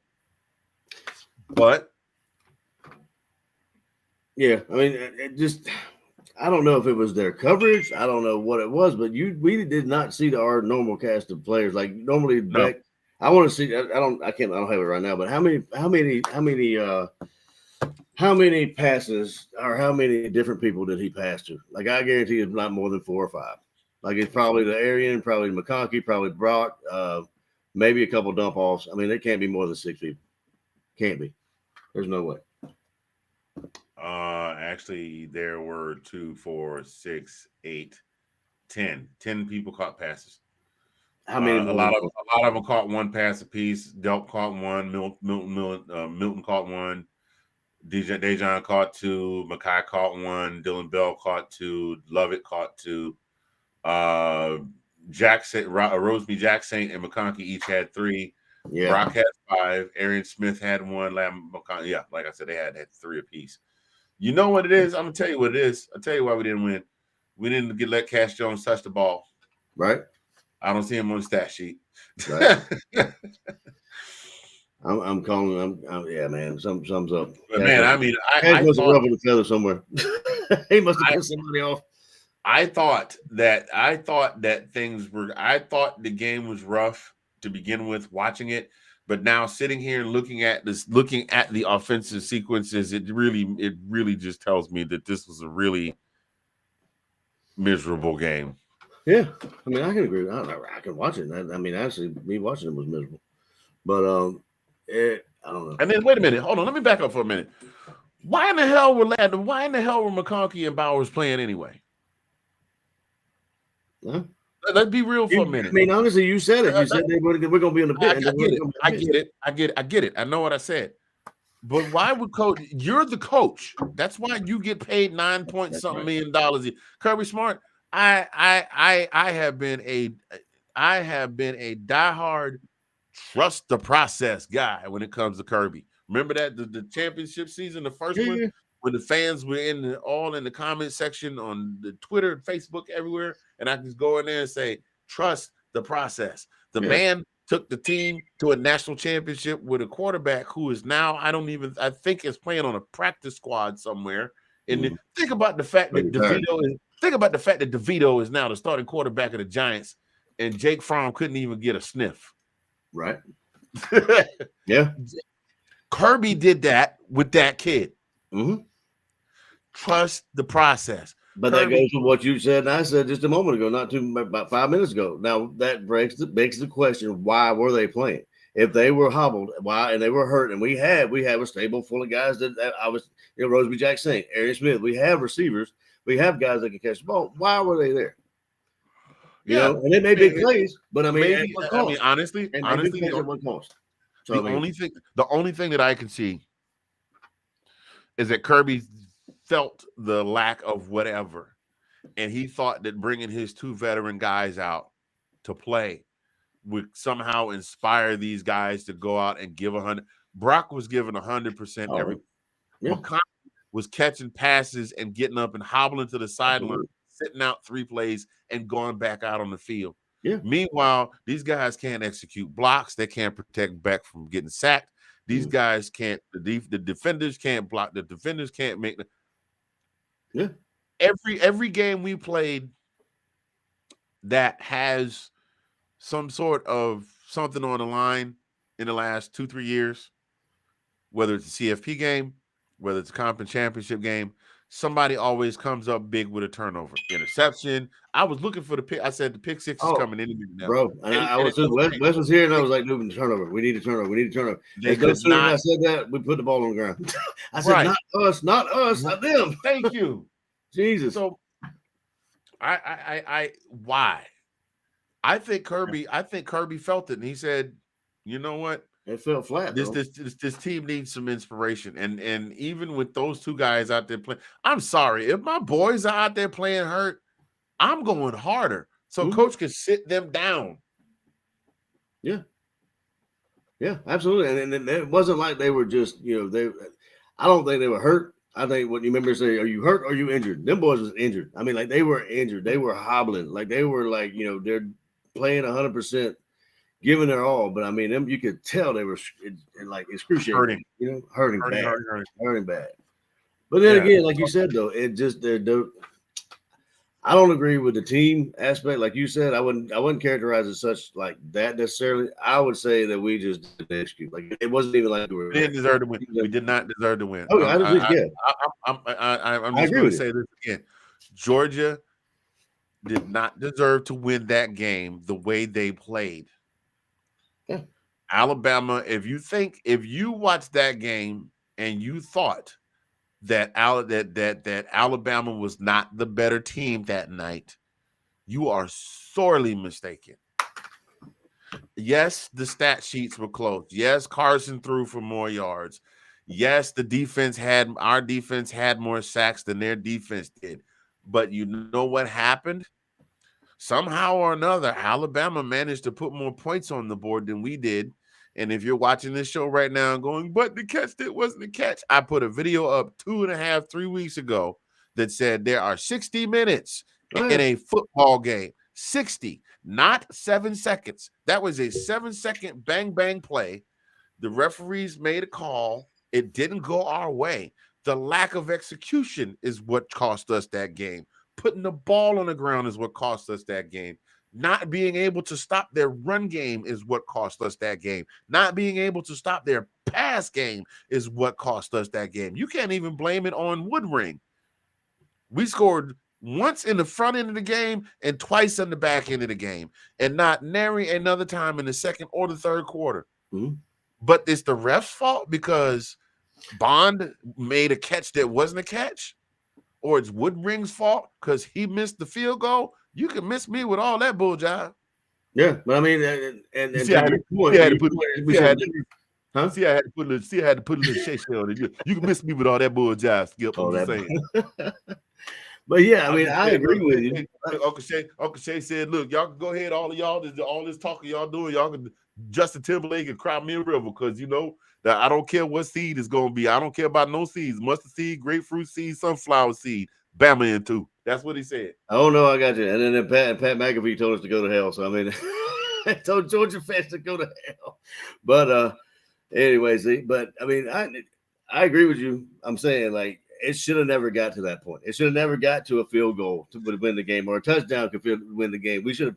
but. Yeah, I mean, it just, I don't know if it was their coverage. I don't know what it was, but we did not see our normal cast of players. Like normally, No. I want to see, I don't have it right now, but how many passes or how many different people did he pass to? Like I guarantee it's not more than 4 or 5. Like it's probably the Arian, probably McConkey, probably Brock, maybe a couple dump offs. I mean, it can't be more than 6 people. Can't be. There's no way. Actually, there were 2, 4, 6, 8, 10. 10 people caught passes. How many? A lot of them caught 1 pass apiece. Delp caught 1. Milton caught 1. Dejon caught 2. Makai caught 1. Dylan Bell caught 2. Lovett caught 2. Roseby Jackson and McConkey each had 3. Yeah. Brock had 5. Arian Smith had 1. Yeah, like I said, they had 3 apiece. You know what it is? I'm gonna tell you what it is. I'll tell you why we didn't win. We didn't let Cash Jones touch the ball. Right. I don't see him on the stat sheet. Right. I'm calling. Yeah, man. Something's up. But man, I mean, I must have rubbing the feather somewhere. He must have pissed somebody off. I thought that the game was rough to begin with watching it, but now sitting here and looking at the offensive sequences, it really just tells me that this was a really miserable game. Yeah, I mean, I can agree. I can watch it. I mean, actually, me watching it was miserable. But I don't know. And then wait a minute, hold on. Let me back up for a minute. Why in the hell were McConkey and Bowers playing anyway? Huh? Let's be real for a minute. I mean, honestly, you said it. You said we're going to be in the bench. I get it. I know what I said. But why would coach? You're the coach. That's why you get paid $9 million. Kirby Smart. I have been a diehard trust the process guy when it comes to Kirby. Remember that the championship season, the first one, when the fans were all in the comment section on the Twitter, Facebook, everywhere, and I can just go in there and say, trust the process. The man took the team to a national championship with a quarterback who is now, I think is playing on a practice squad somewhere. And think about the fact that DeVito is now the starting quarterback of the Giants, and Jake Fromm couldn't even get a sniff. Right. Yeah. Kirby did that with that kid. Mm-hmm. Trust the process. But Kirby, that goes to what you said and I said just a moment ago, about 5 minutes ago. Now that begs the question: why were they playing? If they were hobbled, why, and they were hurt, and we have a stable full of guys that I was, Roseby Jackson, Arian Smith. We have receivers. We have guys that can catch the ball. Why were they there? You know, and they made big plays, but I mean, honestly, the only thing that I can see is that Kirby felt the lack of whatever, and he thought that bringing his 2 veteran guys out to play would somehow inspire these guys to go out and give 100. Brock was giving 100% every. McConnell was catching passes and getting up and hobbling to the sideline, sitting out 3 plays and going back out on the field. Yeah. Meanwhile, these guys can't execute blocks. They can't protect back from getting sacked. These guys can't. The defenders can't block. The defenders can't make. Every game we played that has some sort of something on the line in the last 2-3 years, whether it's a CFP game, whether it's a conference championship game, somebody always comes up big with a turnover, interception. I was looking for the pick. I said the pick 6 is coming in now, bro. And I was Wes was here, and I was like, "Moving turnover. We need a turnover. We need a turnover." As soon as I said that, we put the ball on the ground. I said, "Not us, not them." Thank you, Jesus. So, why? I think Kirby felt it, and he said, "You know what? It fell flat. This team needs some inspiration." And even with those 2 guys out there playing, I'm sorry if my boys are out there playing hurt, I'm going harder so coach can sit them down. Yeah, absolutely. And it wasn't like they were just I don't think they were hurt. I think what you remember say, are you hurt or are you injured? Them boys was injured. I mean, like they were injured. They were hobbling. Like they were like, they're playing 100%, giving their all. But I mean, them you could tell they were like excruciating, hurting bad. But then again, like you said though, it just I don't agree with the team aspect. Like you said, I wouldn't characterize it such like that necessarily. I would say that we just didn't execute. Like it wasn't even like we didn't deserve to win. We did not deserve to win. Okay, I'm just going to say this again. Georgia did not deserve to win that game the way they played. Yeah. Alabama, if you watched that game and you thought that Alabama was not the better team that night, you are sorely mistaken. Yes, the stat sheets were close. Yes, Carson threw for more yards. Yes, our defense had more sacks than their defense did. But you know what happened? Somehow or another, Alabama managed to put more points on the board than we did. And if you're watching this show right now and going, but the catch that wasn't a catch, I put a video up 2.5-3 weeks ago that said there are 60 minutes in a football game. 60, not 7 seconds. That was a 7-second bang, bang play. The referees made a call. It didn't go our way. The lack of execution is what cost us that game. Putting the ball on the ground is what cost us that game. Not being able to stop their run game is what cost us that game. Not being able to stop their pass game is what cost us that game. You can't even blame it on Woodring. We scored once in the front end of the game and twice in the back end of the game, and not nary another time in the second or the third quarter. Mm-hmm. But it's the ref's fault because Bond made a catch that wasn't a catch, or it's Woodring's fault because he missed the field goal. You can miss me with all that bull jive. Yeah, but I mean, and I had to put a little shake on it. You can miss me with all that bull jive, Skip. I'm just saying. But yeah, I mean, I agree with you. Uncle Shay said, "Look, y'all can go ahead. All of y'all, all this talking y'all doing, y'all can Justin Timberlake and Cry Me a River because That I don't care what seed is going to be. I don't care about no seeds. Mustard seed, grapefruit seed, sunflower seed. Bama in too. That's what he said. Oh no, I got you. And then Pat McAfee told us to go to hell. So I mean, I told Georgia fans to go to hell. But anyways, but I mean, I agree with you. I'm saying like it should have never got to that point. It should have never got to a field goal to win the game or a touchdown could win the game. We should have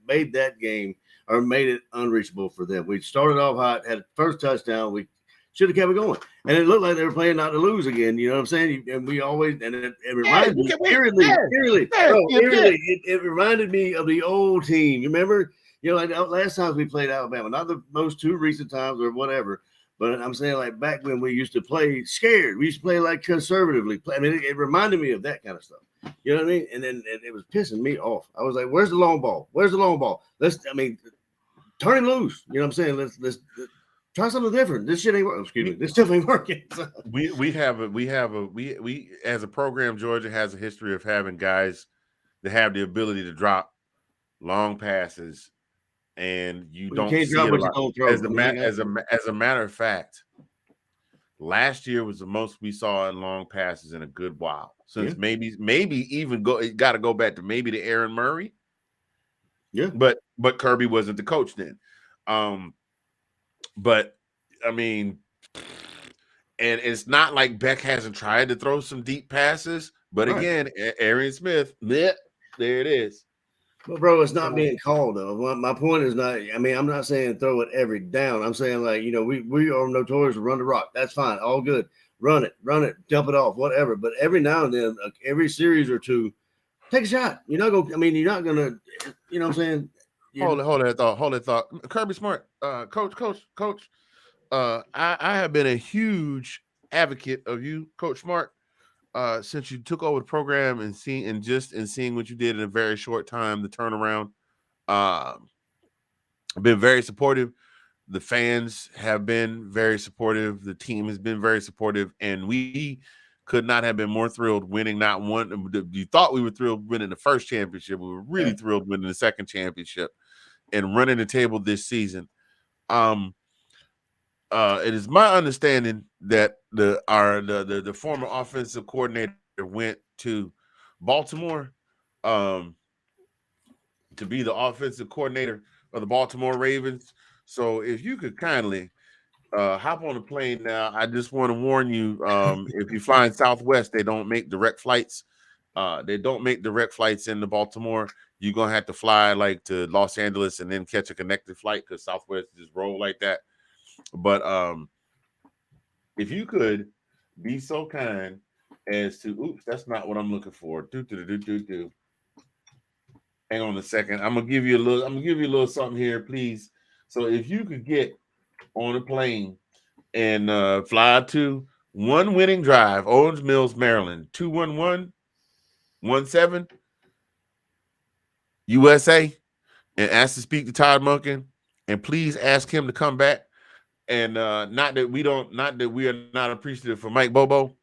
made that game or made it unreachable for them. We started off hot, had the first touchdown. We should have kept it going. And it looked like they were playing not to lose again. You know what I'm saying? And we always, and it reminded me, it reminded me of the old team. You remember? You know, like last time we played Alabama, not the most two recent times or whatever. But I'm saying, like, back when we used to play scared, we used to play, like, conservatively. I mean, it reminded me of that kind of stuff. You know what I mean? And then it was pissing me off. I was like, where's the long ball? Where's the long ball? Turn him loose. You know what I'm saying? Let's try something different. This shit ain't working. Excuse me. This stuff ain't working. We as a program, Georgia has a history of having guys that have the ability to drop long passes. And you don't see it a lot. As a matter of fact, last year was the most we saw in long passes in a good while. Since maybe even got to go back to maybe to Aaron Murray. Yeah, but Kirby wasn't the coach then. But I mean, and it's not like Beck hasn't tried to throw some deep passes. But again, Arian Smith, there it is. But bro, it's not being called though. My point is not. I mean, I'm not saying throw it every down. I'm saying like we are notorious to run the rock. That's fine, all good. Run it, dump it off, whatever. But every now and then, every series or two, take a shot. You're not gonna. I mean, you're not gonna. You know what I'm saying? Hold that thought. Kirby Smart, coach. I have been a huge advocate of you, Coach Smart. Since you took over the program and seeing what you did in a very short time, the turnaround, been very supportive. The fans have been very supportive. The team has been very supportive, and we could not have been more thrilled winning not one. You thought we were thrilled winning the first championship. We were really thrilled winning the second championship and running the table this season. It is my understanding that the former offensive coordinator went to Baltimore to be the offensive coordinator of the Baltimore Ravens. So if you could kindly hop on a plane now, I just want to warn you, if you fly in Southwest, they don't make direct flights. They don't make direct flights into Baltimore. You're going to have to fly like to Los Angeles and then catch a connected flight because Southwest just roll like that. But if you could be so kind as to, that's not what I'm looking for. Hang on a second. I'm gonna give you a little something here, please. So if you could get on a plane and fly to One Winning Drive, Owens Mills, Maryland, 21117, USA, and ask to speak to Todd Monken, and please ask him to come back. And not that we are not appreciative for Mike Bobo,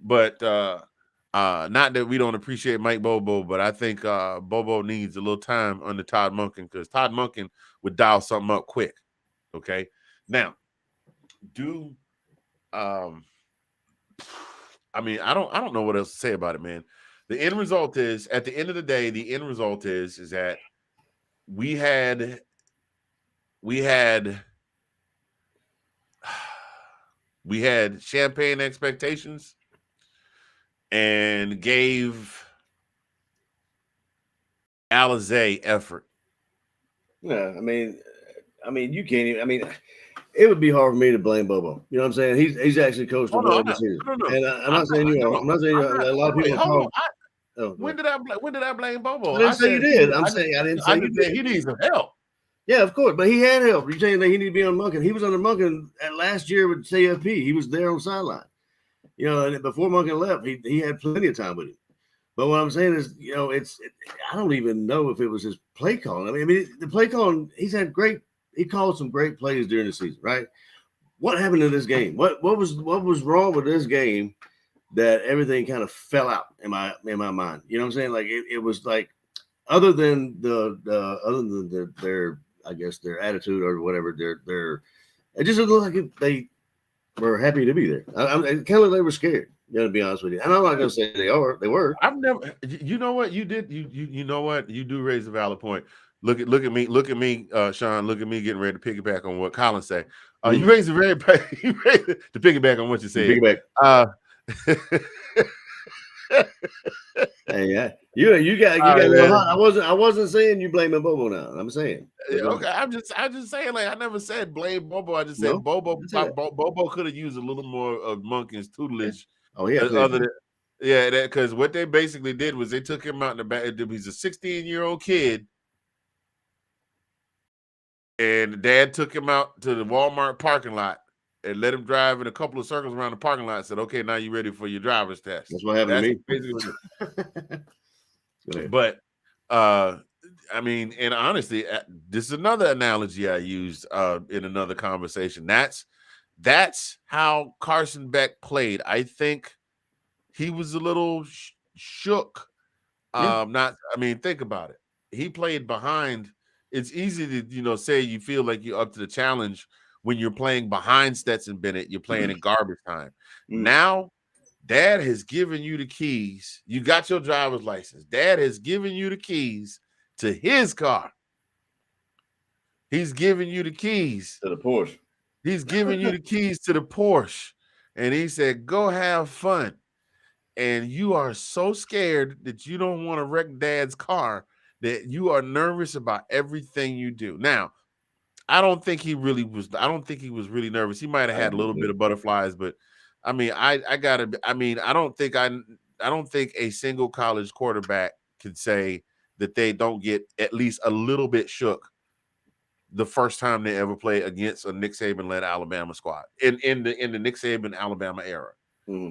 but not that we don't appreciate Mike Bobo, but I think Bobo needs a little time under Todd Monken because Todd Monken would dial something up quick. Okay, now I mean, I don't know what else to say about it, man. The end result is, at the end of the day, is that we had champagne expectations and gave Alizé effort. Yeah, I mean, you can't even. I mean, it would be hard for me to blame Bobo. You know what I'm saying? He's actually coached the board this season. And I'm not saying you are. I'm not saying you are. A lot of people when did I blame Bobo? I didn't say you did. I'm saying I didn't say you did. He needs some help. Yeah, of course, but he had help. You're saying that he needed to be on Monken. He was under Monken at last year with CFP. He was there on the sideline. You know, and before Monken left, he had plenty of time with him. But what I'm saying is, you know, I don't even know if it was his play calling. I mean, the play calling, he called some great plays during the season, right? What happened to this game? What was wrong with this game that everything kind of fell out in my mind? You know what I'm saying? Like it was like, other than their I guess their attitude or whatever, their It just looked like they were happy to be there. It kind of like they were scared. To be honest with you, and I'm not going to say they were. I've never. You know what you did? You know what you do raise a valid point. Look at me, Sean. Look at me getting ready to piggyback on what Colin said. You raised a very to piggyback on what you said. Piggyback. Hey, you got I wasn't saying you blaming Bobo now. I'm saying okay. I'm just saying, like, I never said blame Bobo. I just said Bobo could have used a little more of Monken's tutelage. Oh yeah, other than because what they basically did was they took him out in the back. He's a 16-year-old kid, and Dad took him out to the Walmart parking lot and let him drive in a couple of circles around the parking lot. And said, "Okay, now you ready for your driver's test?" That's what happened to me. But I mean, and honestly, this is another analogy I used in another conversation. That's how Carson Beck played. I think he was a little shook. Think about it. He played behind. It's easy to say you feel like you're up to the challenge when you're playing behind Stetson Bennett. You're playing in garbage time. Now, Dad has given you the keys. You got your driver's license. Dad has given you the keys to his car. He's giving you the keys to the Porsche. He's giving you the keys to the Porsche, and he said, "Go have fun." And you are so scared that you don't want to wreck Dad's car that you are nervous about everything you do. Now, I don't think he really was. I don't think he was really nervous. He might have had a little bit of butterflies, but I mean, I don't think a single college quarterback could say that they don't get at least a little bit shook the first time they ever play against a Nick Saban-led Alabama squad in the Nick Saban Alabama era.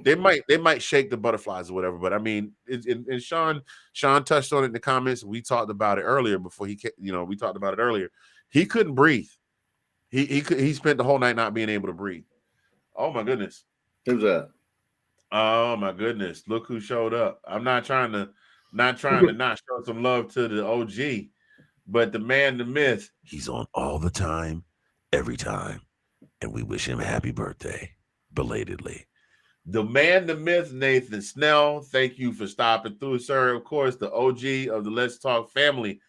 They might shake the butterflies or whatever, but I mean, and Sean touched on it in the comments. We talked about it earlier we talked about it earlier. He couldn't breathe. He spent the whole night not being able to breathe. Oh my goodness. Who's that? Oh my goodness. Look who showed up. I'm not trying to not show some love to the OG, but the man, the myth, he's on all the time, every time. And we wish him a happy birthday belatedly. The man, the myth, Nathan Snell. Thank you for stopping through, sir. Of course, the OG of the Let's Talk Family.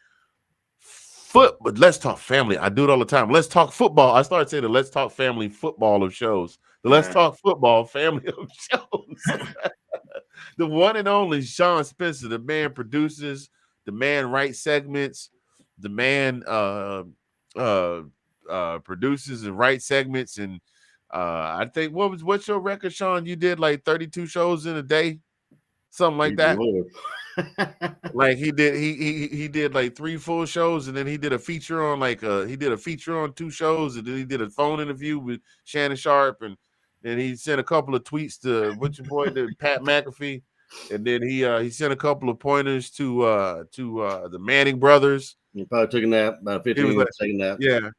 But Let's Talk Family. I do it all the time. Let's Talk Football. I started saying the Let's Talk Family football of shows. The Let's Talk Football family of shows. The one and only Sean Spencer. The man produces. The man writes segments. The man produces and writes segments. And I think what's your record, Sean? You did like 32 shows in a day, something like that. Like he did like 3 full shows, and then he did a feature on on 2 shows, and then he did a phone interview with Shannon Sharp, and then he sent a couple of tweets to what's your boy to Pat McAfee, and then he sent a couple of pointers to the Manning brothers. He probably took a nap, about 15 second nap. Yeah.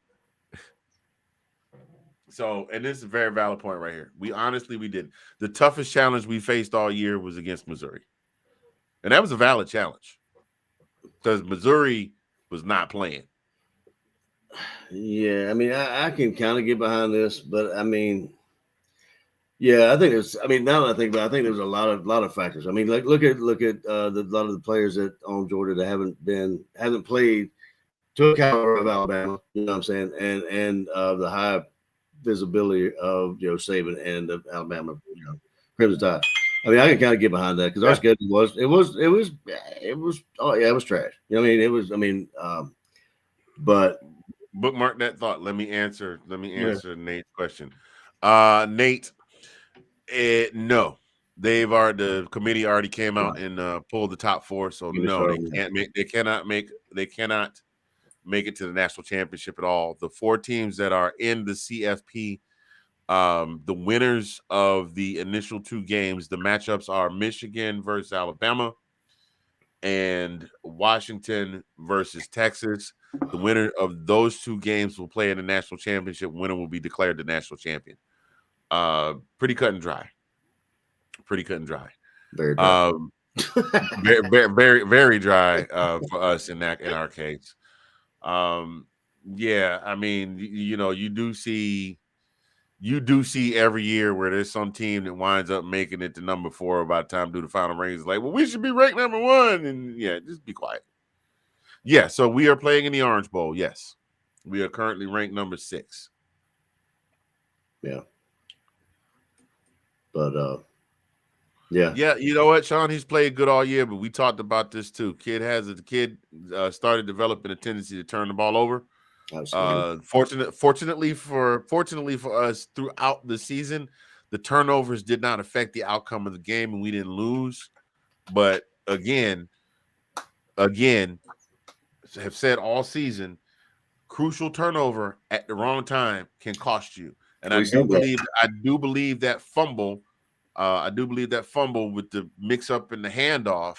So, and this is a very valid point right here. We did. The toughest challenge we faced all year was against Missouri. And that was a valid challenge because Missouri was not playing. Yeah, I mean, I can kind of get behind this, but I mean, yeah, I think it's. I mean, now that I think about it, I think there's a lot of factors. I mean, like look at a lot of the players that on Georgia that haven't played to a caliber of Alabama. You know what I'm saying? And the high visibility of Saban and the Alabama Crimson Tide. I mean, I can kind of get behind that because our schedule was trash. You know what I mean? It was. I mean, but bookmark that thought. Let me answer Nate's question. Nate, no, the committee already came out and pulled the top 4. So no, they cannot make it to the national championship at all. The 4 teams that are in the CFP. The winners of the initial 2 games, the matchups are Michigan versus Alabama and Washington versus Texas. The winner of those 2 games will play in the national championship. Winner will be declared the national champion. Pretty cut and dry. Very dry. very, very dry for us in our case. Yeah, I mean, you do see you do see every year where there's some team that winds up making it to number 4 by the time do the final rankings. Like, well, we should be ranked number 1, and yeah, just be quiet. Yeah, so we are playing in the Orange Bowl. Yes, we are currently ranked number 6. Yeah, but yeah, you know what, Sean? He's played good all year, but we talked about this too. Kid started developing a tendency to turn the ball over. absolutely. Fortunately for us, throughout the season, the turnovers did not affect the outcome of the game, and we didn't lose. But again, have said all season, crucial turnover at the wrong time can cost you. And I do believe that fumble. I do believe that fumble with the mix-up and the handoff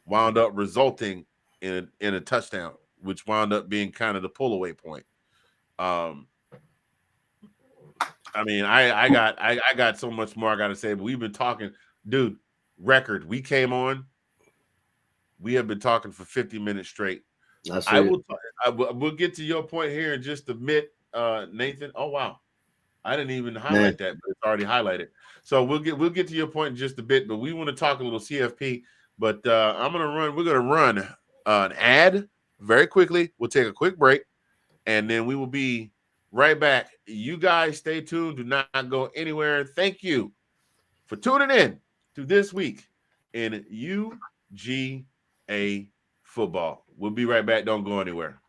wound up resulting in a touchdown, which wound up being kind of the pull-away point. I mean, I got so much more I got to say, but we've been talking, dude. Record. We came on. We have been talking for 50 minutes straight. We'll get to your point here in just a bit, Nathan. Oh wow, I didn't even highlight that, but it's already highlighted. So we'll get to your point in just a bit, but we want to talk a little CFP. But we're gonna run an ad very quickly. We'll take a quick break, and then we will be right back. You guys stay tuned. Do not go anywhere. Thank you for tuning in to This Week in UGA Football. We'll be right back. Don't go anywhere.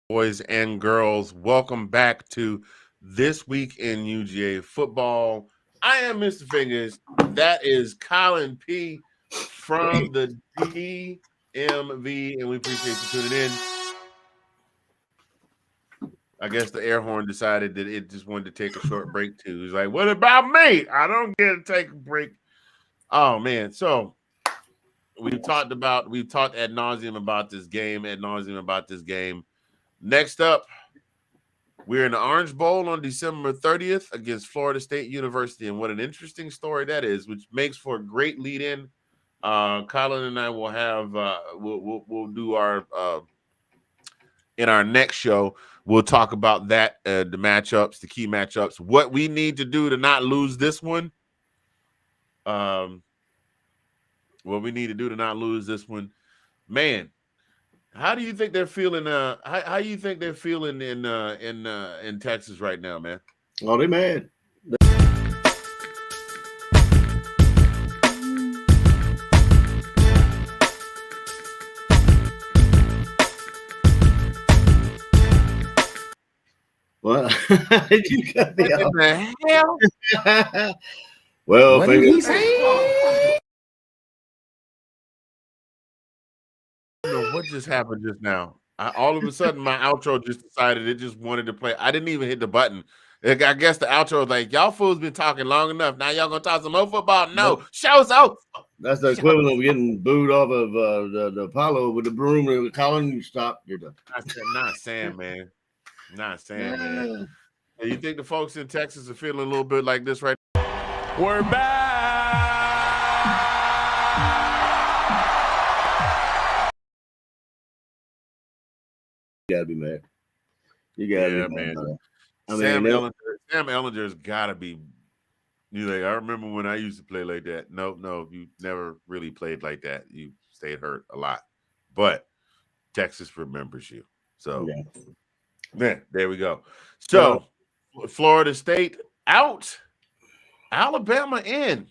Boys and girls, welcome back to This Week in UGA Football. I am Mr. Fingers. That is Colin P. from the DMV, and we appreciate you tuning in. I guess the air horn decided that it just wanted to take a short break too. It's like, what about me? I don't get to take a break. Oh man, so we've talked ad nauseum about this game. Next up, we're in the Orange Bowl on December 30th against Florida State University, and what an interesting story that is, which makes for a great lead-in. Colin and I will have we'll do our in our next show. We'll talk about that, the matchups, the key matchups, what we need to do to not lose this one. What we need to do to not lose this one, man. How do you think they're feeling? How do you think they're feeling in Texas right now, man? Oh, they mad. What? You got me What the hell? Well, What did he say? What just happened just now? All of a sudden, my outro just decided it just wanted to play. I didn't even hit the button. I guess the outro was like, y'all fools been talking long enough. Now y'all gonna talk some more football? No, show's over. That's the equivalent of getting booed off of the Apollo with the broom and Colin. You stop. You're done. Not saying, man. Not saying, man. Hey, you think the folks in Texas are feeling a little bit like this right now? We're back. You gotta be mad. You gotta be mad. Man. I mean, Sam Ellinger's gotta be. You like, I remember when I used to play like that. No, you never really played like that. You stayed hurt a lot, but Texas remembers you. So, yeah, there we go. So, Florida State out, Alabama in.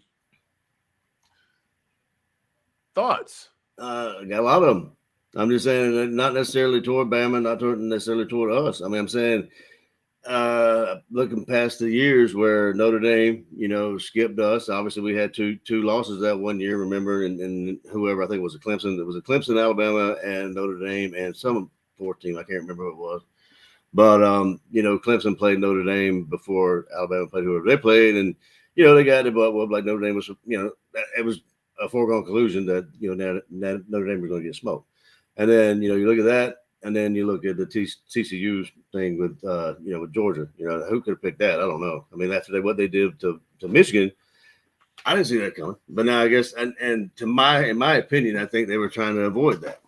Thoughts? Got a lot of them. I'm just saying, not necessarily toward Bama, not necessarily toward us. I mean, I'm saying, looking past the years where Notre Dame, skipped us. Obviously, we had two losses that one year. Remember, and whoever, I think it was a Clemson. It was a Clemson, Alabama, and Notre Dame, and some fourth team. I can't remember who it was. But Clemson played Notre Dame before Alabama played whoever they played, and they got the butt whooped. Like Notre Dame was, it was a foregone conclusion that Notre Dame was going to get smoked. And then you look at that, and then you look at the TCU thing with with Georgia. Who could have picked that? I don't know. I mean, after what they did to Michigan, I didn't see that coming. But now I guess, and in my opinion, I think they were trying to avoid that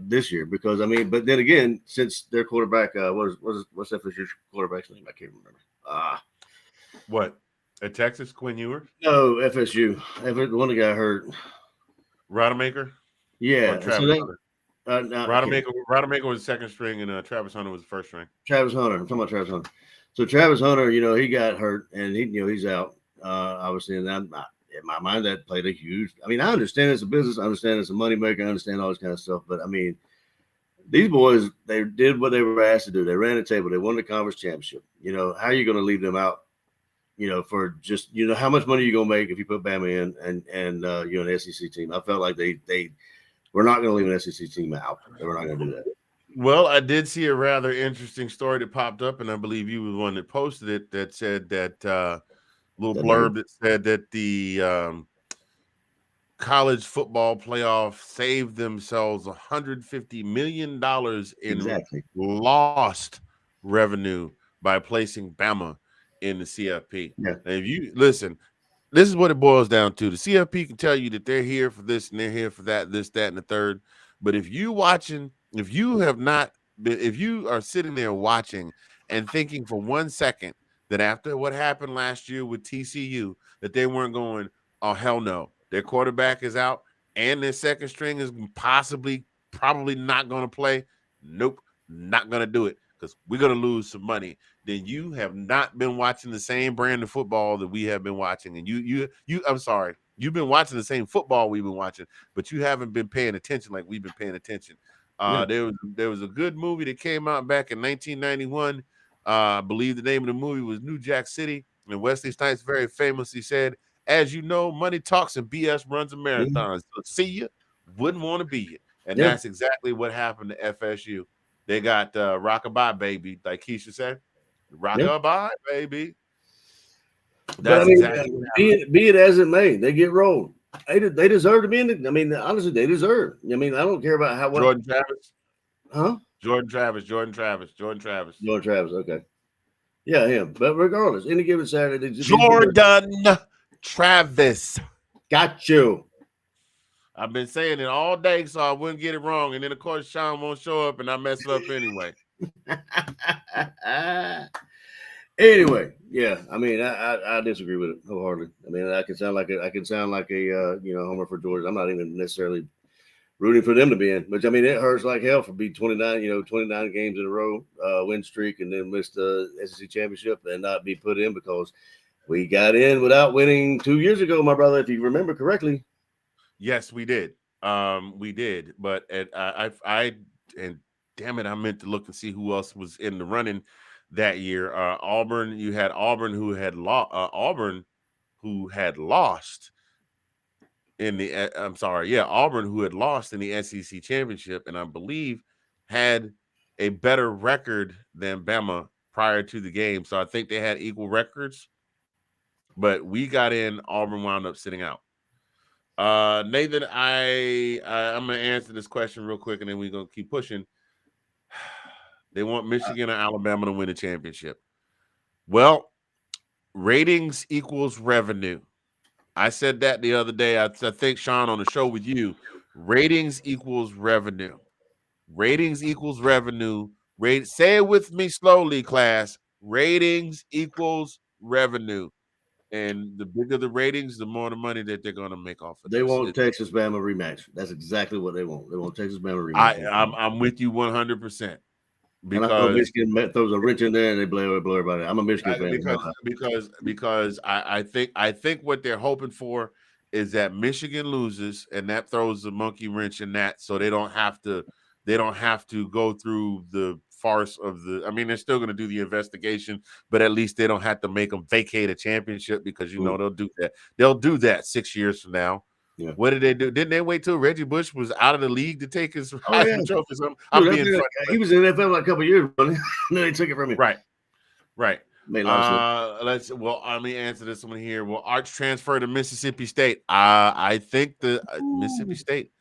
this year because but then again, since their quarterback, what's FSU's quarterback's name? I can't remember. What at Texas, Quinn Ewers? No, FSU. One of the guy hurt. Rodemaker. Yeah. Rodemaker was the second string, and Travis Hunter was the first string. Travis Hunter. I'm talking about Travis Hunter. So Travis Hunter, he got hurt, and he's out. Obviously, and in my mind, that played a huge. I mean, I understand it's a business. I understand it's a moneymaker. I understand all this kind of stuff. But I mean, these boys, they did what they were asked to do. They ran the table. They won the conference championship. How are you going to leave them out? For just how much money are you going to make if you put Bama in and an SEC team? I felt like they we're not going to leave an SEC team out. We're not going to do that. Well, I did see a rather interesting story that popped up, and I believe you were the one that posted it. That said that little blurb that said that the college football playoff saved themselves $150 million in lost revenue by placing Bama in the CFP. Yeah. And if you listen, this is what it boils down to. The CFP can tell you that they're here for this and they're here for that, this, that, and the third. But if you are sitting there watching and thinking for 1 second that after what happened last year with TCU, that they weren't going, oh, hell no, their quarterback is out and their second string is probably not going to play. Nope, not going to do it because we're going to lose some money. Then you have not been watching the same brand of football that we have been watching. And I'm sorry, you've been watching the same football we've been watching, but you haven't been paying attention like we've been paying attention. There was a good movie that came out back in 1991. I believe the name of the movie was New Jack City. And Wesley Snipes very famously said, as you know, money talks and BS runs a marathon. So see you, wouldn't want to be you. And that's exactly what happened to FSU. They got rockabye, baby, like Keisha said. Rockabye, baby. That's exactly be it as it may. They get rolled. They deserve to be in it. I mean, honestly, they deserve. I mean, I don't care about how well. Jordan Travis. Huh? Jordan Travis. Okay. Yeah, him. But regardless, any given Saturday, Jordan Travis. Got you. I've been saying it all day, so I wouldn't get it wrong. And then, of course, Sean won't show up, and I mess it up anyway. Anyway, yeah. I mean, I disagree with it wholeheartedly. I mean, I can sound like a homer for Georgia. I'm not even necessarily rooting for them to be in, which I mean, it hurts like hell for be 29 games in a row win streak and then miss the SEC championship and not be put in because we got in without winning 2 years ago, my brother, if you remember correctly. Yes, we did. We did, but I damn it, I meant to look and see who else was in the running that year. Auburn, you had Auburn who had lost in the Auburn who had lost in the SEC championship, and I believe had a better record than Bama prior to the game. So I think they had equal records, but we got in. Auburn wound up sitting out. Nathan, I'm gonna answer this question real quick, and then we're gonna keep pushing. They want Michigan or Alabama to win a championship. Well, ratings equals revenue. I said that the other day. I think, Sean, on the show with you, ratings equals revenue. Ratings equals revenue. Say it with me slowly, class. Ratings equals revenue. And the bigger the ratings, the more the money that they're going to make off of They this. want Texas Bama rematch. That's exactly what they want. They want Texas Bama rematch. I'm with you 100%. And I know Because Michigan throws a wrench in there and they blow everybody. I'm a Michigan fan. because I think what they're hoping for is that Michigan loses, and that throws the monkey wrench in that, so they don't have to go through the farce of the. I mean, they're still going to do the investigation, but at least they don't have to make them vacate a championship, because they'll do that. They'll do that 6 years from now. Yeah. What did they do? Didn't they wait till Reggie Bush was out of the league to take his Heisman trophy? Dude, he was in the NFL like a couple of years ago, and then they took it from him. Right. Let me answer this one here. Will Arch transfer to Mississippi State? I think the Mississippi State.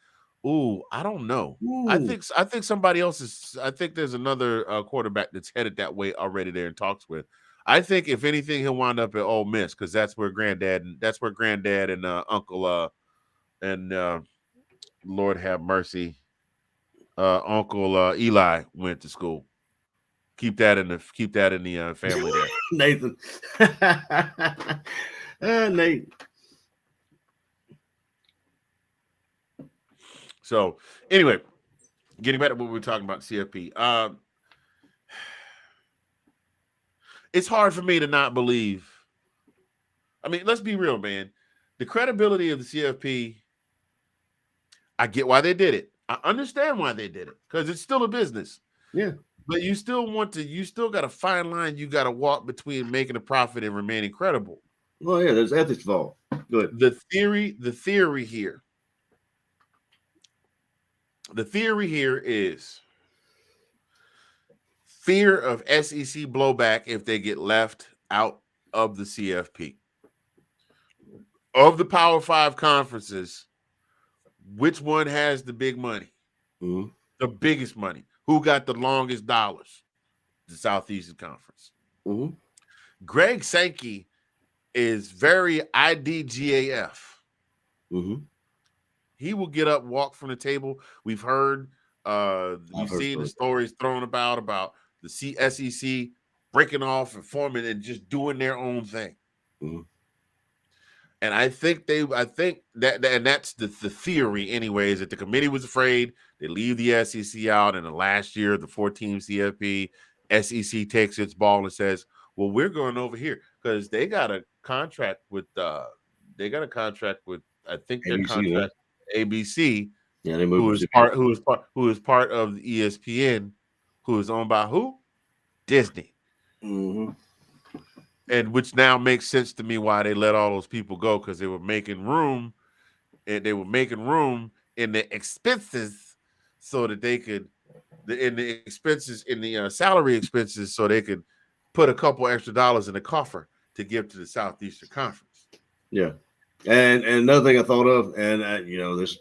Ooh, I don't know. I think somebody else is. I think there's another quarterback that's headed that way already. There in talks with. I think if anything, he'll wind up at Ole Miss, because that's where granddad and uncle and Lord have mercy, Uncle Eli went to school. Keep that in the family there. Nathan. Nate. So anyway, getting back to what we were talking about, CFP. It's hard for me to not believe. I mean, let's be real, man. The credibility of the CFP, I get why they did it. I understand why they did it, because it's still a business. Yeah. But you still got a fine line you got to walk between making a profit and remaining credible. Well, yeah, there's ethics involved. Good. The theory here is fear of SEC blowback if they get left out of the CFP. Of the Power 5 conferences, which one has the big money? Mm-hmm. The biggest money? Who got the longest dollars? The Southeastern Conference. Mm-hmm. Greg Sankey is very IDGAF. Mm-hmm. He will get up, walk from the table. We've heard, we've seen the stories thrown about the SEC breaking off and forming and just doing their own thing. Mm-hmm. And I think that's the theory, anyways, that the committee was afraid they leave the SEC out, and the last year, the 4-team CFP, SEC takes its ball and says, well, we're going over here, because they got a contract with I think their contract ABC. Yeah, they moved who is part of the ESPN, who is owned by who? Disney. Mm-hmm. And which now makes sense to me why they let all those people go, because they were making room, and they were making room in the expenses so that they could, in the salary expenses, so they could put a couple extra dollars in the coffer to give to the Southeastern Conference. Yeah. And another thing I thought of, and this,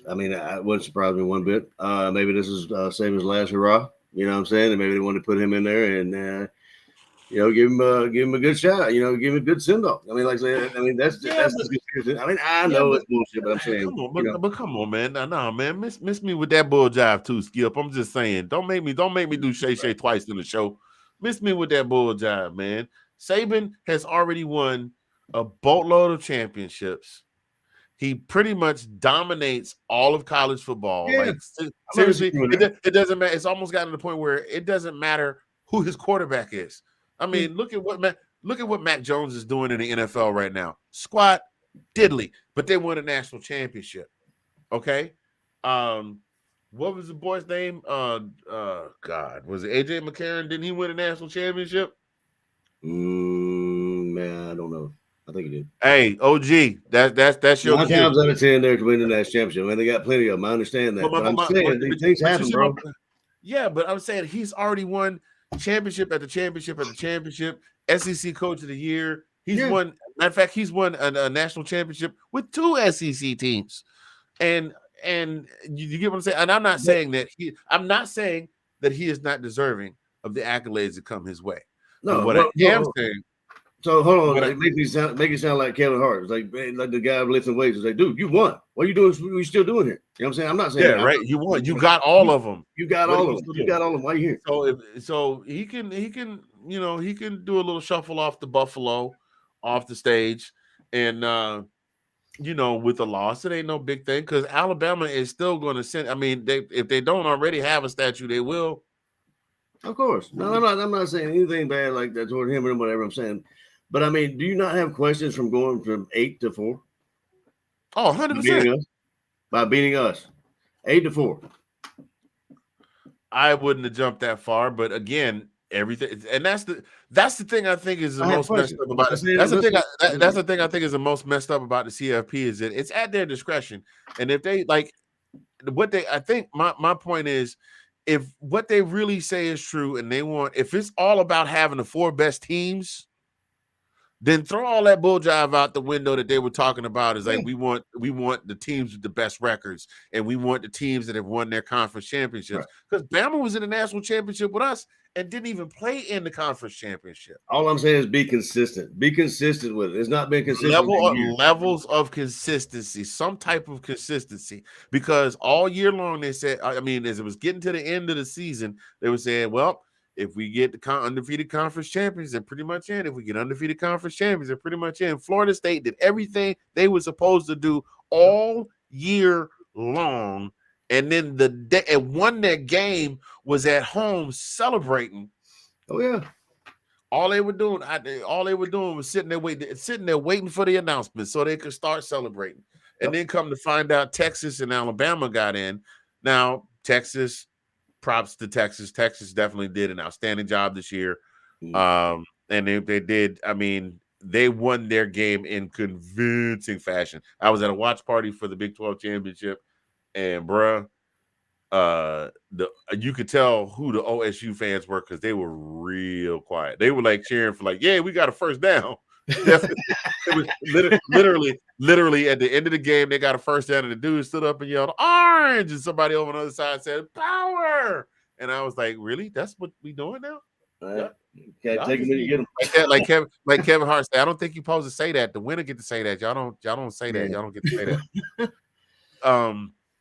I mean, it wouldn't surprise me one bit. Maybe this is same as last hurrah. You know what I'm saying? And maybe they want to put him in there and give him a good shot. Give him a good send off. I mean, like I said, that's I mean, I know it's bullshit, but I'm saying, come on, man. Nah, man, miss me with that bull jive too, Skip. I'm just saying, don't make me do Shay twice in the show. Miss me with that bull jive, man. Saban has already won a boatload of championships. He pretty much dominates all of college football. Yeah. Like, seriously, it doesn't matter. It's almost gotten to the point where it doesn't matter who his quarterback is. I mean, look at what Mac Jones is doing in the NFL right now. Squat diddly, but they won a national championship. Okay, what was the boy's name? God, was it AJ McCarron? Didn't he win a national championship? Man, I don't know. I think he did. Hey, OG, that's your 9 times out of 10 they're to win the national championship. I mean, they got plenty of them. I understand that. But I'm saying these things happen, bro. Yeah, but I'm saying he's already won championship after championship after championship. SEC Coach of the Year. He's won Matter of fact, he's won a national championship with 2 SEC teams, and you get what I'm saying. And I'm not saying that he is not deserving of the accolades that come his way. But No, what I am saying. So hold on, What it makes it sound like Kevin Hart. It's like the guy lifting weights. It's like, dude, you won. What are you doing? What are you still doing here? You know what I'm saying? I'm not saying Yeah, that. right. You won. You got all of them. You got What are all you of them. still You doing? got all of them. Why are you here? So he can he can do a little shuffle off the Buffalo, off the stage, and with the loss, it ain't no big thing because Alabama is still going to send. I mean, if they don't already have a statue, they will. Of course. No, I'm not saying anything bad like that toward him or whatever I'm saying. But I mean, do you not have questions from going from 8 to 4? Oh, 100%. By beating us. 8-4. I wouldn't have jumped that far, but again, everything, and that's the thing I think is the most messed up about it. That's the thing I think is the most messed up about the CFP is that it's at their discretion, and if they I think my point is, if what they really say is true, and if it's all about having the 4 best teams, then throw all that bull jive out the window that they were talking about. Is like we want the teams with the best records, and we want the teams that have won their conference championships. Because Bama was in the national championship with us and didn't even play in the conference championship. All I'm saying is be consistent. Be consistent with it. It's not been consistent. Levels of consistency, some type of consistency. Because all year long they said, I mean, as it was getting to the end of the season, they were saying, well, if we get the undefeated conference champions, they're pretty much in. If we get undefeated conference champions, they're pretty much in. Florida State did everything they were supposed to do all year long, and then and won their game was at home celebrating. Oh yeah. All they were doing was sitting there waiting for the announcement so they could start celebrating. And then come to find out, Texas and Alabama got in. Now Texas. Props to Texas. Texas definitely did an outstanding job this year. And they did. I mean, they won their game in convincing fashion. I was at a watch party for the Big 12 championship, and you could tell who the OSU fans were because they were real quiet. They were like cheering for yeah, we got a first down. It was literally at the end of the game, they got a first down, and the dude stood up and yelled "Orange," and somebody over on the other side said "Power," and I was like, "Really? That's what we doing now?" Can't take him to get him like Kevin Hart said. I don't think you're supposed to say that. The winner get to say that. Y'all don't say that. Y'all don't get to say that.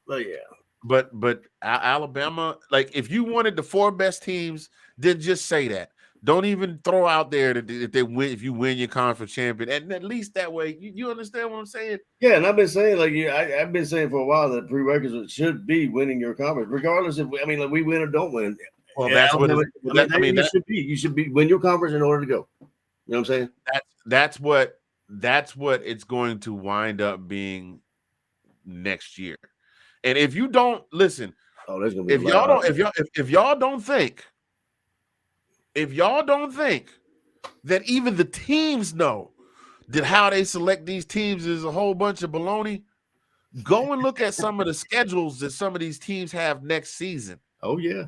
But yeah. But Alabama, if you wanted the 4 best teams, then just say that. Don't even throw out there that if you win your conference champion, and at least that way you understand what I'm saying. Yeah, and I've been saying I've been saying for a while that prerequisite should be winning your conference, regardless if we win or don't win. Well, that's what it should be. You should win your conference in order to go. You know what I'm saying? That's what it's going to wind up being next year. And if you don't listen, there's gonna be if y'all don't think that even the teams know that how they select these teams is a whole bunch of baloney, go and look at some of the schedules that some of these teams have next season. Oh yeah,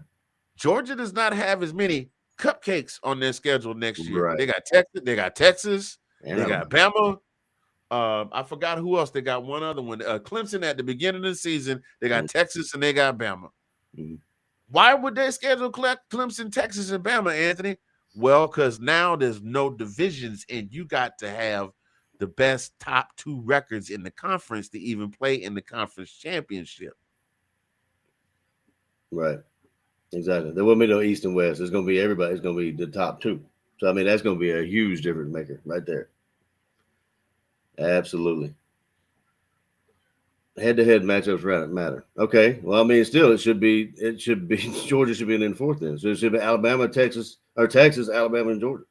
Georgia does not have as many cupcakes on their schedule next year. Right. They got Texas, they got Bama. I forgot who else. They got one other one. Clemson at the beginning of the season. They got Texas and they got Bama. Mm-hmm. Why would they schedule Clemson, Texas, and Bama, Anthony? Well, because now there's no divisions, and you got to have the best top 2 records in the conference to even play in the conference championship. Right. Exactly. There will be no East and West. It's going to be everybody. It's going to be the top 2. So, I mean, that's going to be a huge difference maker right there. Absolutely. Head-to-head matchups matter. Okay. Well, I mean, still, it should be Georgia should be in 4th then. So it should be Alabama, Texas, Alabama, and Georgia.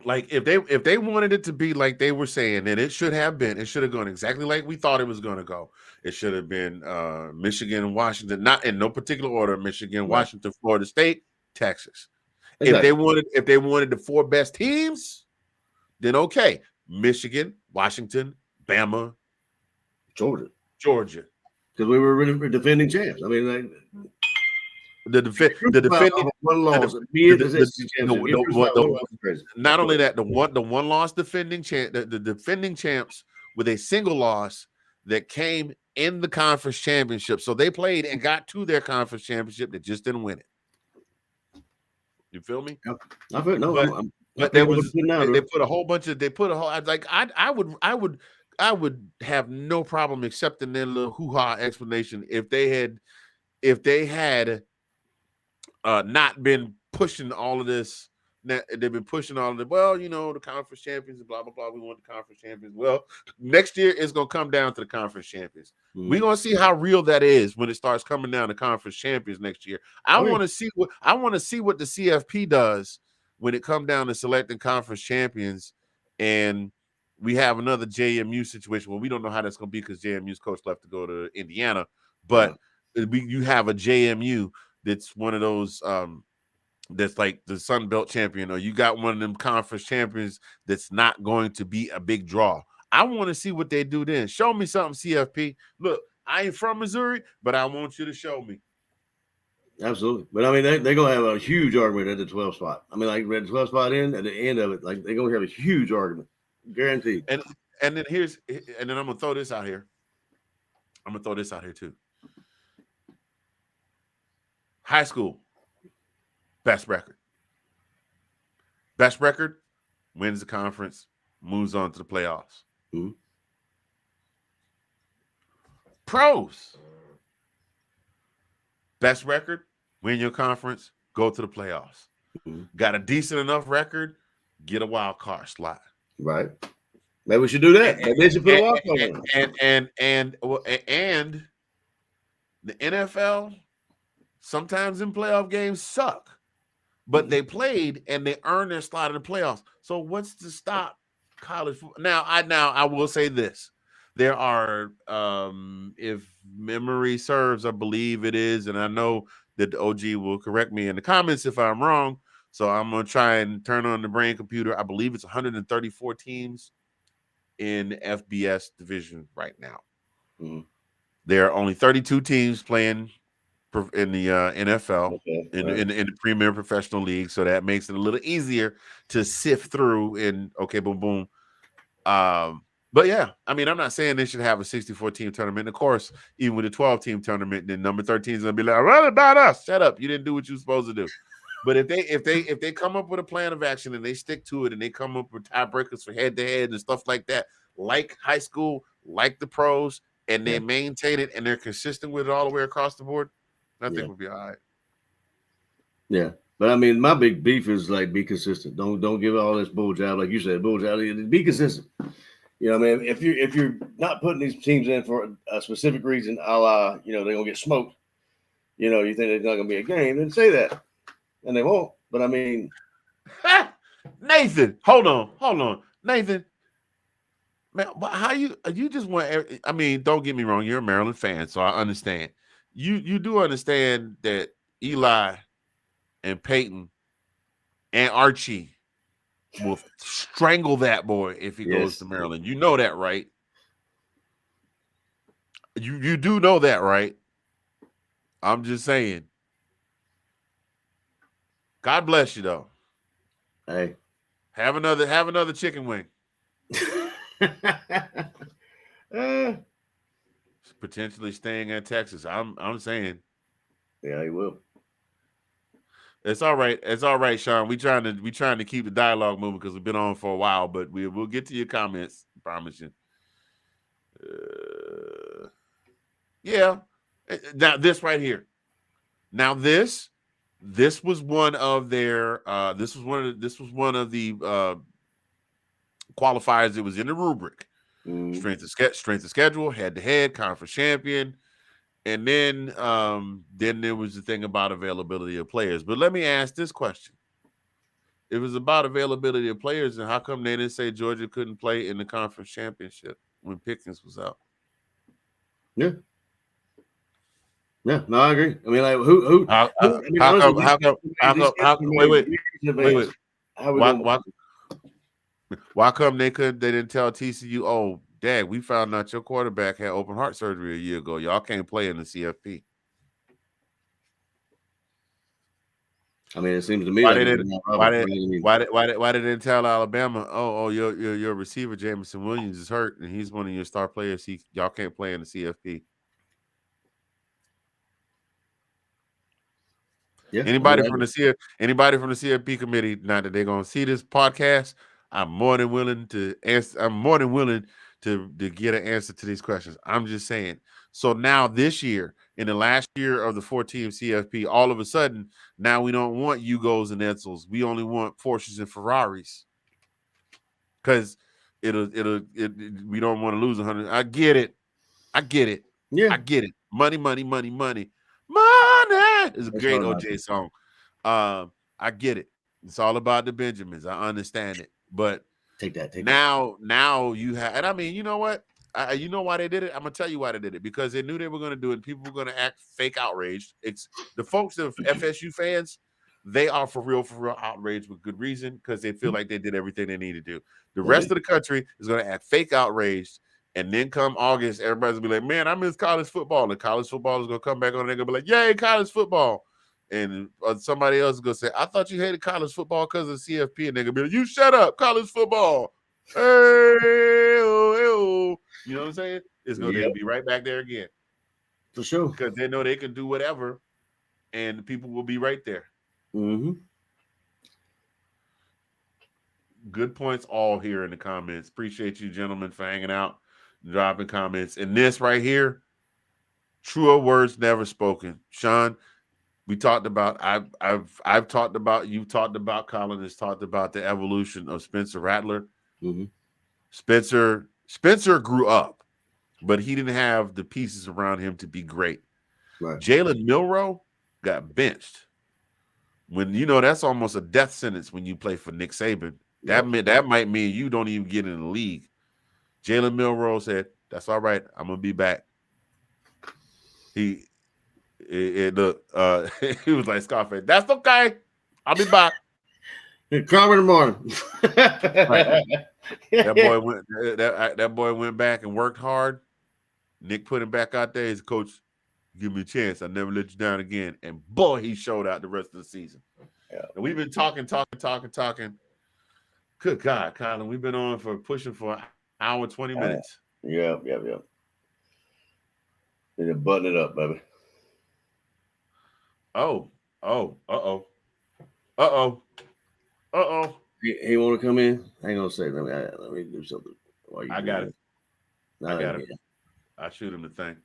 If they wanted it to be like they were saying, then it should have gone exactly like we thought it was going to go. It should have been Michigan and Washington, not in no particular order. Michigan, Washington, Florida State, Texas. Exactly. If they wanted the 4 best teams, then okay. Michigan, Washington, Bama, Georgia. Because we were defending champs. I mean, the defending one loss. Not only that, the one loss defending champ, the defending champs with a single loss that came in the conference championship. So they played and got to their conference championship. They just didn't win it. You feel me? I feel no. But there was they put a whole bunch of like I would have no problem accepting their little hoo-ha explanation if they had not been pushing all of this. They've been pushing all of it. Well, you know, the conference champions and blah blah blah. We want the conference champions. Well, next year it's gonna come down to the conference champions. We're gonna see how real that is when it starts coming down to conference champions next year. I want to see what the CFP does when it comes down to selecting conference champions, and we have another JMU situation. Well, we don't know how that's gonna be because JMU's coach left to go to Indiana, but you have a JMU that's one of those that's like the Sun Belt champion, or you got one of them conference champions that's not going to be a big draw. I want to see what they do then. Show me something, CFP. Look, I ain't from Missouri, but I want you to show me. Absolutely. But I mean, they're going to have a huge argument at the 12 spot. I mean, like the 12 spot in at the end of it, like they're going to have a huge argument. Guaranteed. And then I'm going to throw this out here. I'm going to throw this out here too. High school. Best record wins the conference, moves on to the playoffs. Pros, best record, win your conference, go to the playoffs. Got a decent enough record, get a wild card slot. Right. Maybe we should do that. Maybe they should put a wild card on. And the NFL sometimes in playoff games suck. But they played and they earned their slot in the playoffs. So what's to stop college football? Now I will say this. There are, if memory serves, I believe it is, and I know that the OG will correct me in the comments if I'm wrong. So I'm going to try and turn on the brain computer. I believe it's 134 teams in FBS division right now. There are only 32 teams playing in the NFL, in the Premier Professional League, so that makes it a little easier to sift through. And boom, boom. But yeah, I mean, I'm not saying they should have a 64-team tournament. Of course, even with a 12-team tournament, then number 13 is gonna be like, "What about us? Shut up! You didn't do what you're supposed to do." But if they come up with a plan of action and they stick to it and they come up with tiebreakers for head-to-head and stuff like that, like high school, like the pros, and they maintain it and they're consistent with it all the way across the board, I think we'll be all right. Yeah. But I mean, my big beef is like be consistent. Don't give all this bull job, like you said, bull job. Be consistent. You know what I mean? If you're not putting these teams in for a specific reason, a la, you know, they're gonna get smoked, you know, you think there's not gonna be a game, then say that. And they won't. But I mean, Nathan, hold on. Nathan. Man, how you just want, I mean, don't get me wrong, you're a Maryland fan, so I understand. You do understand that Eli and Peyton and Archie will strangle that boy if he goes to Maryland. You know that, right? You do know that, right? I'm just saying. God bless you, though. Hey, have another chicken wing. Potentially staying in Texas. I'm saying. Yeah, he will. It's all right. It's all right, Sean. We trying to keep the dialogue moving because we've been on for a while, but we'll get to your comments. I promise you. Yeah. Now this right here. Now this was one of their. This was one of the qualifiers that was in the rubric. Strength of schedule, head-to-head, conference champion. And then there was the thing about availability of players. But let me ask this question. It was about availability of players, and how come they didn't say Georgia couldn't play in the conference championship when Pickens was out? Yeah. Yeah, no, I agree. I mean, like, who? Why come they didn't tell TCU, oh, Dad, we found out your quarterback had open heart surgery a year ago. Y'all can't play in the CFP. I mean, it seems to me Why like did it tell Alabama? Oh, your receiver Jamison Williams is hurt, and he's one of your star players. Y'all can't play in the CFP. Yeah. Anybody from the CFP committee, not that they're gonna see this podcast, I'm more than willing to answer. I'm more than willing to get an answer to these questions. I'm just saying. So now this year, in the last year of the 4-team CFP, all of a sudden now we don't want Yugos and Edsels. We only want Porsches and Ferraris because we don't want to lose 100. I get it. Yeah. I get it. Money. It's a great OJ song. I get it. It's all about the Benjamins. I understand it. But take that. Now you have, and I mean, you know what? You know why they did it? I'm gonna tell you why they did it, because they knew they were gonna do it. People were gonna act fake outraged. It's the folks of FSU fans, they are for real outraged with good reason, because they feel like they did everything they need to do. The rest of the country is gonna act fake outraged. And then come August, everybody's gonna be like, man, I miss college football. And college football is gonna come back on and they're gonna be like, yay, college football. And somebody else is gonna say, I thought you hated college football because of CFP. And they're gonna be like, you shut up, college football. Hey, oh. You know what I'm saying? It's gonna be right back there again. For sure. Because they know they can do whatever, and people will be right there. Mm-hmm. Good points all here in the comments. Appreciate you, gentlemen, for hanging out, dropping comments. And this right here, truer words never spoken. Sean, we talked about, I've talked about, you've talked about, Colin has talked about the evolution of Spencer Rattler. Mm-hmm. Spencer grew up, but he didn't have the pieces around him to be great. Right. Jalen Milroe got benched. When that's almost a death sentence when you play for Nick Saban. That might mean you don't even get in the league. Jalen Milroe said, "That's all right. I'm gonna be back." He was like Scarface. That's okay. I'll be back. Call in the morning. Right. That boy went back and worked hard. Nick put him back out there. He's coach. Give me a chance. I'll never let you down again. And boy, he showed out the rest of the season. Yeah. And we've been talking. Good God, Colin, we've been on pushing for an hour, 20 minutes. Yeah. Need to button it up, baby. Uh-oh. He want to come in? Hang on a second. Let me do something. I got it. I'll shoot him the thing.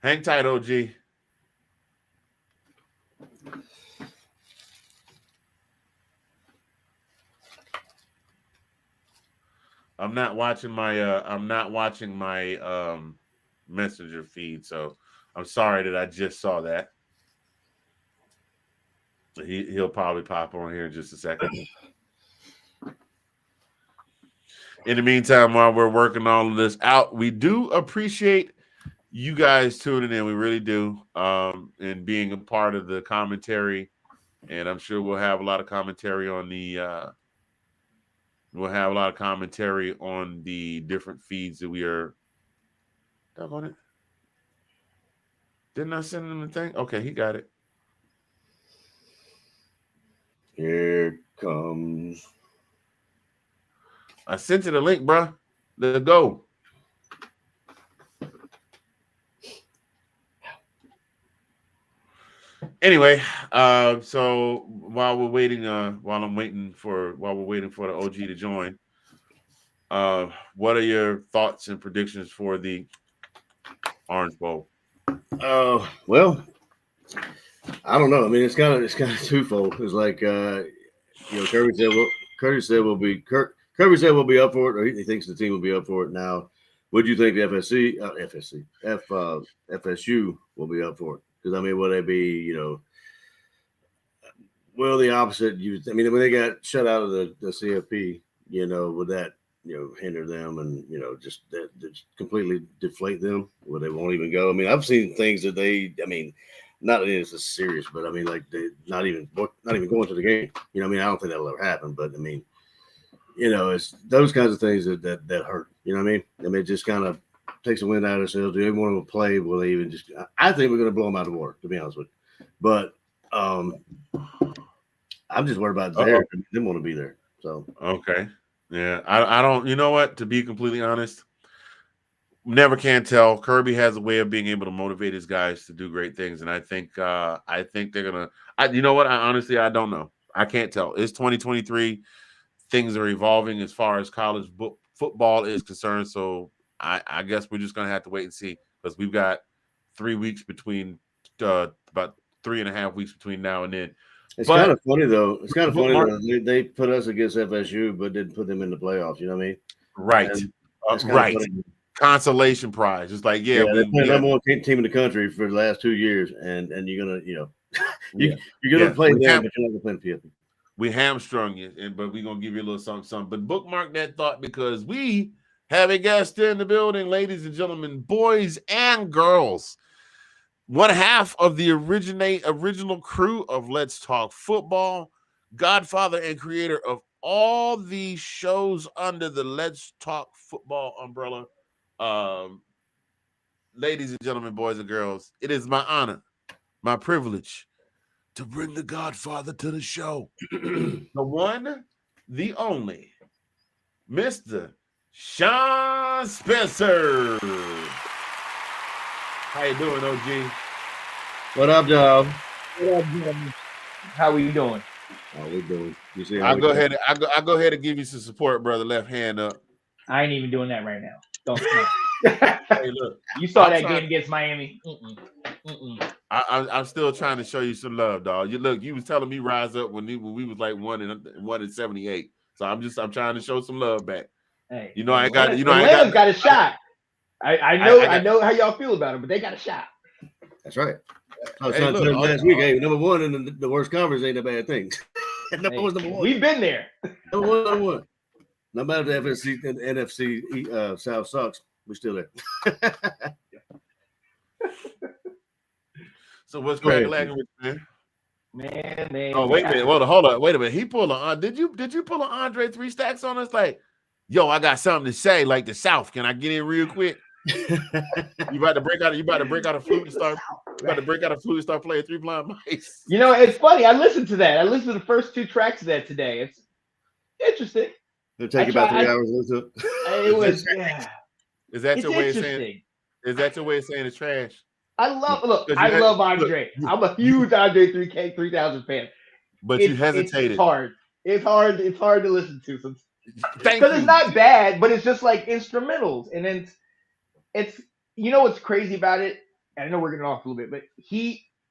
Hang tight, OG. I'm not watching my messenger feed, so I'm sorry that I just saw that. He'll probably pop on here in just a second. In the meantime, while we're working all of this out, we do appreciate you guys tuning in. We really do, and being a part of the commentary. And I'm sure we'll have a lot of commentary on the different feeds that we are. On it. Didn't I send him the thing? Okay, he got it. Here comes. I sent you the link, bro. Let's go. Anyway, so while we're waiting, while we're waiting for the OG to join, what are your thoughts and predictions for the Orange Bowl? Well, I don't know. I mean, it's kind of twofold. It's like Kirby said we'll be up for it, or he thinks the team will be up for it. Now, would you think the FSU will be up for it? Because I mean, will they be the opposite? I mean, when they got shut out of the CFP, would that hinder them and just completely deflate them? Where they won't even go? I mean, I've seen things that not that it's serious, but I mean, like they not even going to the game. I mean, I don't think that'll ever happen, but I mean, it's those kinds of things that hurt. You know what I mean? I mean, it just kind of takes the wind out of themselves. Do they want to play? Will they even just? I think we're going to blow them out of the water, to be honest with you. But I'm just worried about them want to be there. So okay, yeah, I don't. You know what? To be completely honest, never can tell. Kirby has a way of being able to motivate his guys to do great things, and I think they're gonna. You know what? I don't know. I can't tell. It's 2023. Things are evolving as far as college football is concerned. So I guess we're just gonna have to wait and see because we've got 3 weeks between about 3.5 weeks between now and then. It's kind of funny though. It's kind of funny though. They put us against FSU, but didn't put them in the playoffs. You know what I mean? Right. Right. Consolation prize. It's like, yeah, they're playing number one team in the country for the last 2 years, and you're gonna, you're gonna play them, but you're not gonna play PFP. We hamstrung you, but we're gonna give you a little something. But bookmark that thought because we have a guest in the building, ladies and gentlemen, boys and girls. One half of the original crew of Let's Talk Football, godfather and creator of all the shows under the Let's Talk Football umbrella. Ladies and gentlemen, boys and girls, it is my honor, my privilege to bring the godfather to the show. The one, the only, Mr. Sean Spencer. How you doing, OG? What up, dog? What up, how are you doing? How we doing? You see? I'll go ahead and give you some support, brother. Left hand up. I ain't even doing that right now. Don't. Hey, look. You saw that game against Miami. I'm still trying to show you some love, dog. You was telling me rise up when we was like 1-78. So I'm trying to show some love back. Hey, I got a shot. I know how y'all feel about it, but they got a shot. That's right. Last week, number one in the worst conference ain't a bad thing. Number one. We've been there. Number one. No matter the FSC and NFC South sucks, we're still there. So what's cracking with man? Man. Oh, wait a minute. Hold on. Wait a minute. He pulled did you pull an Andre 3 stacks on us? Like, yo, I got something to say, like the South. Can I get in real quick? You about to break out a flute and start. You about to break out a flute and start playing Three Blind Mice. You know, it's funny. I listened to that. I listened to the first 2 tracks of that today. It's interesting. It'll take you about 3 hours to listen to it. It was. Yeah. Is that your way of saying? Is that your way of saying it's trash? I love Andre. I'm a huge Andre 3K 3000 fan. But you hesitated. It's hard. It's hard to listen to. Because it's not bad, but it's just like instrumentals, and then it's what's crazy about it. I know we're getting off a little bit, but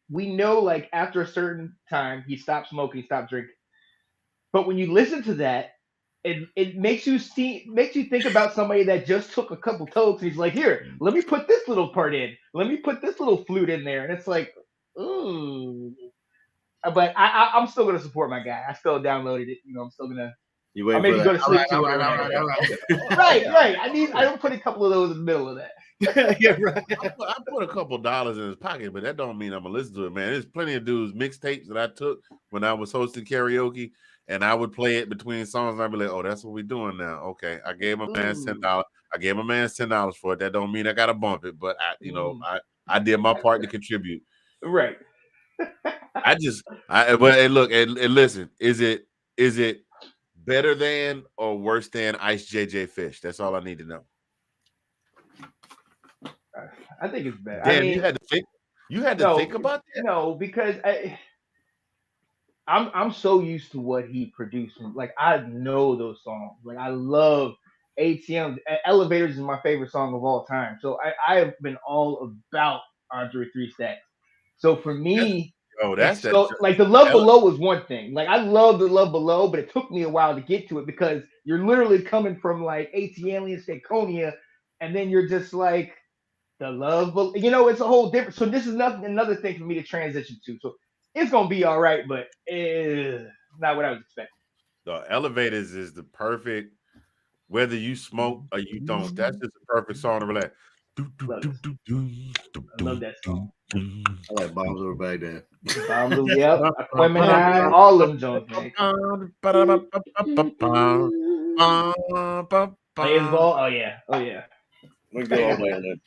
we know like after a certain time he stopped smoking, he stopped drinking. But when you listen to that, it makes you think about somebody that just took a couple tokes and he's like, here, let me put this little part in, let me put this little flute in there, and it's like, ooh. But I'm still gonna support my guy. I still downloaded it. I'm still gonna. I'll maybe go to sleep. Right. I don't put a couple of those in the middle of that. Yeah, right. I put a couple dollars in his pocket, but that don't mean I'm gonna listen to it, man. There's plenty of dudes mixtapes that I took when I was hosting karaoke, and I would play it between songs, and I'd be like, "Oh, that's what we're doing now." Okay, I gave my man $10. I gave my man $10 for it. That don't mean I gotta bump it, but I did my part to contribute. Right. Listen. Is it better than or worse than Ice JJ Fish? That's all I need to know. I think it's better. Damn, you had to think. You had to think about that. No, because I'm so used to what he produced. Like I know those songs. Like I love ATM. Elevators is my favorite song of all time. So I have been all about Andre 3 Stacks. So for me, like the Love Below was one thing. Like I love the Love Below, but it took me a while to get to it because you're literally coming from like ATM and Staconia, and then you're just like the Love Below. It's a whole different. So this is another thing for me to transition to. So it's gonna be all right, but not what I was expecting. The Elevators is the perfect. Whether you smoke or you don't, that's just a perfect song to relax. I love that song. I like Bombs Over Baghdad. Bombs, yep. Aquemini, all of them Jones, man. Players ball, oh yeah. We go all day on that.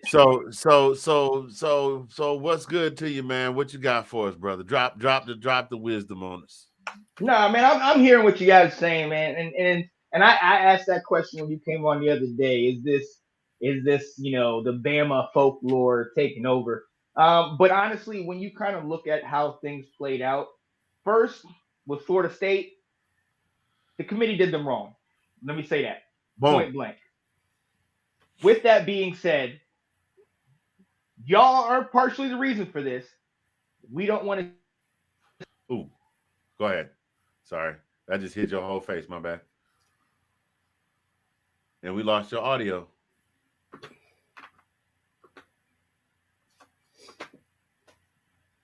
So what's good to you, man? What you got for us, brother? Drop the wisdom on us. No, man, I'm hearing what you guys are saying, man, and I asked that question when you came on the other day. Is this the Bama folklore taking over? But honestly, when you kind of look at how things played out, first with Florida State, the committee did them wrong. Let me say that point blank. With that being said, y'all are partially the reason for this. We don't want to. Ooh, go ahead. Sorry, that just hit your whole face. My bad. And we lost your audio.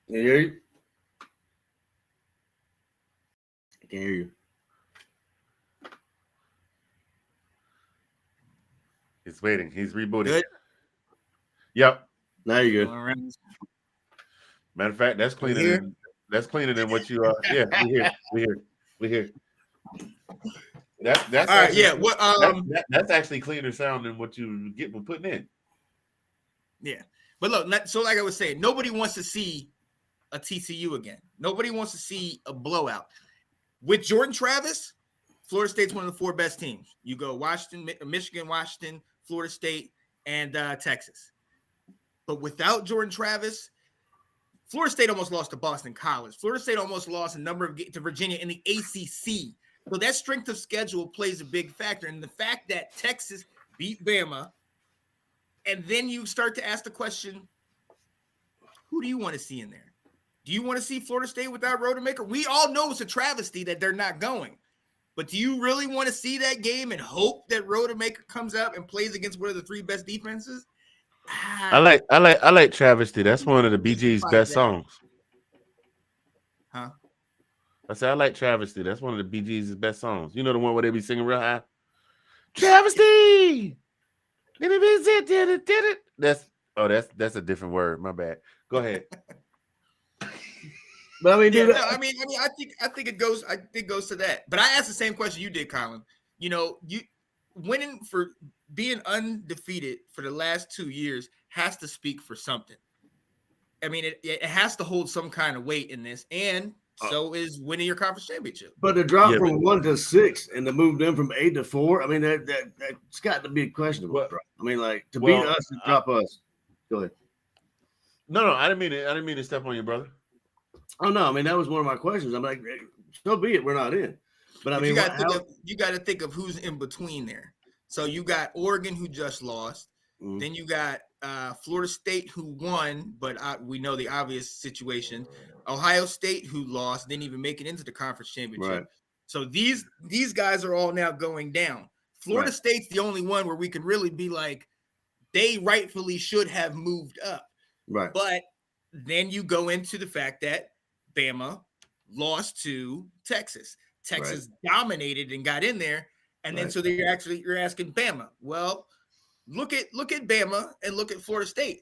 Can you hear you? I can't hear you. He's waiting. He's rebooting. Good. Yep. Now you're good. Matter of fact, that's cleaner. That's cleaner than what you. Yeah, we here. That's all right. Actually, yeah. What? That's actually cleaner sound than what you get for putting in. Yeah, but look. So like I was saying, nobody wants to see a TCU again. Nobody wants to see a blowout. With Jordan Travis, Florida State's one of the 4 best teams. You go Washington, Michigan, Washington, Florida State, and Texas. But without Jordan Travis, Florida State almost lost to Boston College. Florida State almost lost a number of to Virginia in the ACC. So that strength of schedule plays a big factor. And the fact that Texas beat Bama, and then you start to ask the question, who do you want to see in there? Do you want to see Florida State without Rodemaker? We all know it's a travesty that they're not going. But do you really want to see that game and hope that Rodemaker comes out and plays against one of the 3 best defenses? I like Travesty. That's one of the BG's best songs. Huh? I said I like Travesty. That's one of the BG's best songs. You know the one where they be singing real high? Travesty! That's a different word. My bad. Go ahead. But I mean, dude, I think it goes. I think it goes to that. But I asked the same question you did, Colin. You know, you winning for being undefeated for the last 2 years has to speak for something. I mean, it has to hold some kind of weight in this, and so is winning your conference championship. But to drop from 1 to 6 and to move them from 8 to 4, I mean, that's got to be questionable. Bro. I mean, like to beat us and drop us. Go ahead. No, I didn't mean to step on you, brother. Oh no, I mean that was one of my questions. I'm like, so be it, we're not in. But I mean, you got to think of who's in between there. So you got Oregon who just lost. Mm-hmm. Then you got Florida State who won, but we know the obvious situation. Ohio State who lost, didn't even make it into the conference championship. Right. So these guys are all now going down. Florida State's the only one where we can really be like, they rightfully should have moved up. Right. But then you go into the fact that Bama lost to Texas. Texas dominated and got in there. And then so you're asking Bama. Well, look at Bama and look at Florida State.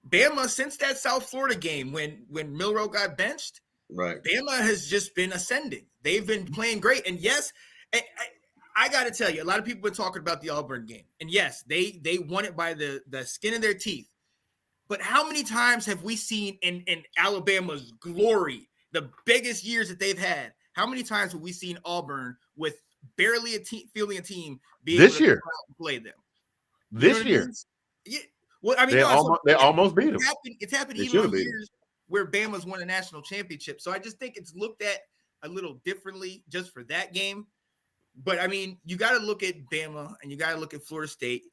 Bama, since that South Florida game when Milroe got benched, Bama has just been ascending. They've been playing great. And yes, I got to tell you, a lot of people have been talking about the Auburn game. And yes, they won it by the skin of their teeth. But how many times have we seen in Alabama's glory, the biggest years that they've had, how many times have we seen Auburn with barely fielding a team be able to play them? This year. Yeah. Well, I mean, they almost beat them. It's happened even in years where Bama's won a national championship. So I just think it's looked at a little differently just for that game. But, I mean, you got to look at Bama and you got to look at Florida State.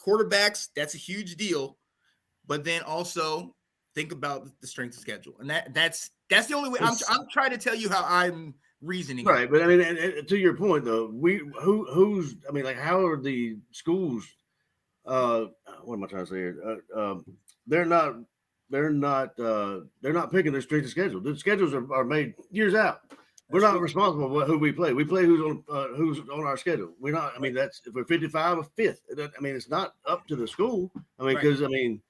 Quarterbacks, that's a huge deal. But then also think about the strength of schedule. And that's the only way. I'm trying to tell you how I'm reasoning. Right. But I mean, and to your point though, who's I mean, like how are the schools what am I trying to say here? They're not picking their strength of schedule. The schedules are made years out. We're not responsible for who we play. We play who's on our schedule. We're not. I mean, that's if we're 55 or 5th. I mean, it's not up to the school. I mean, because I mean.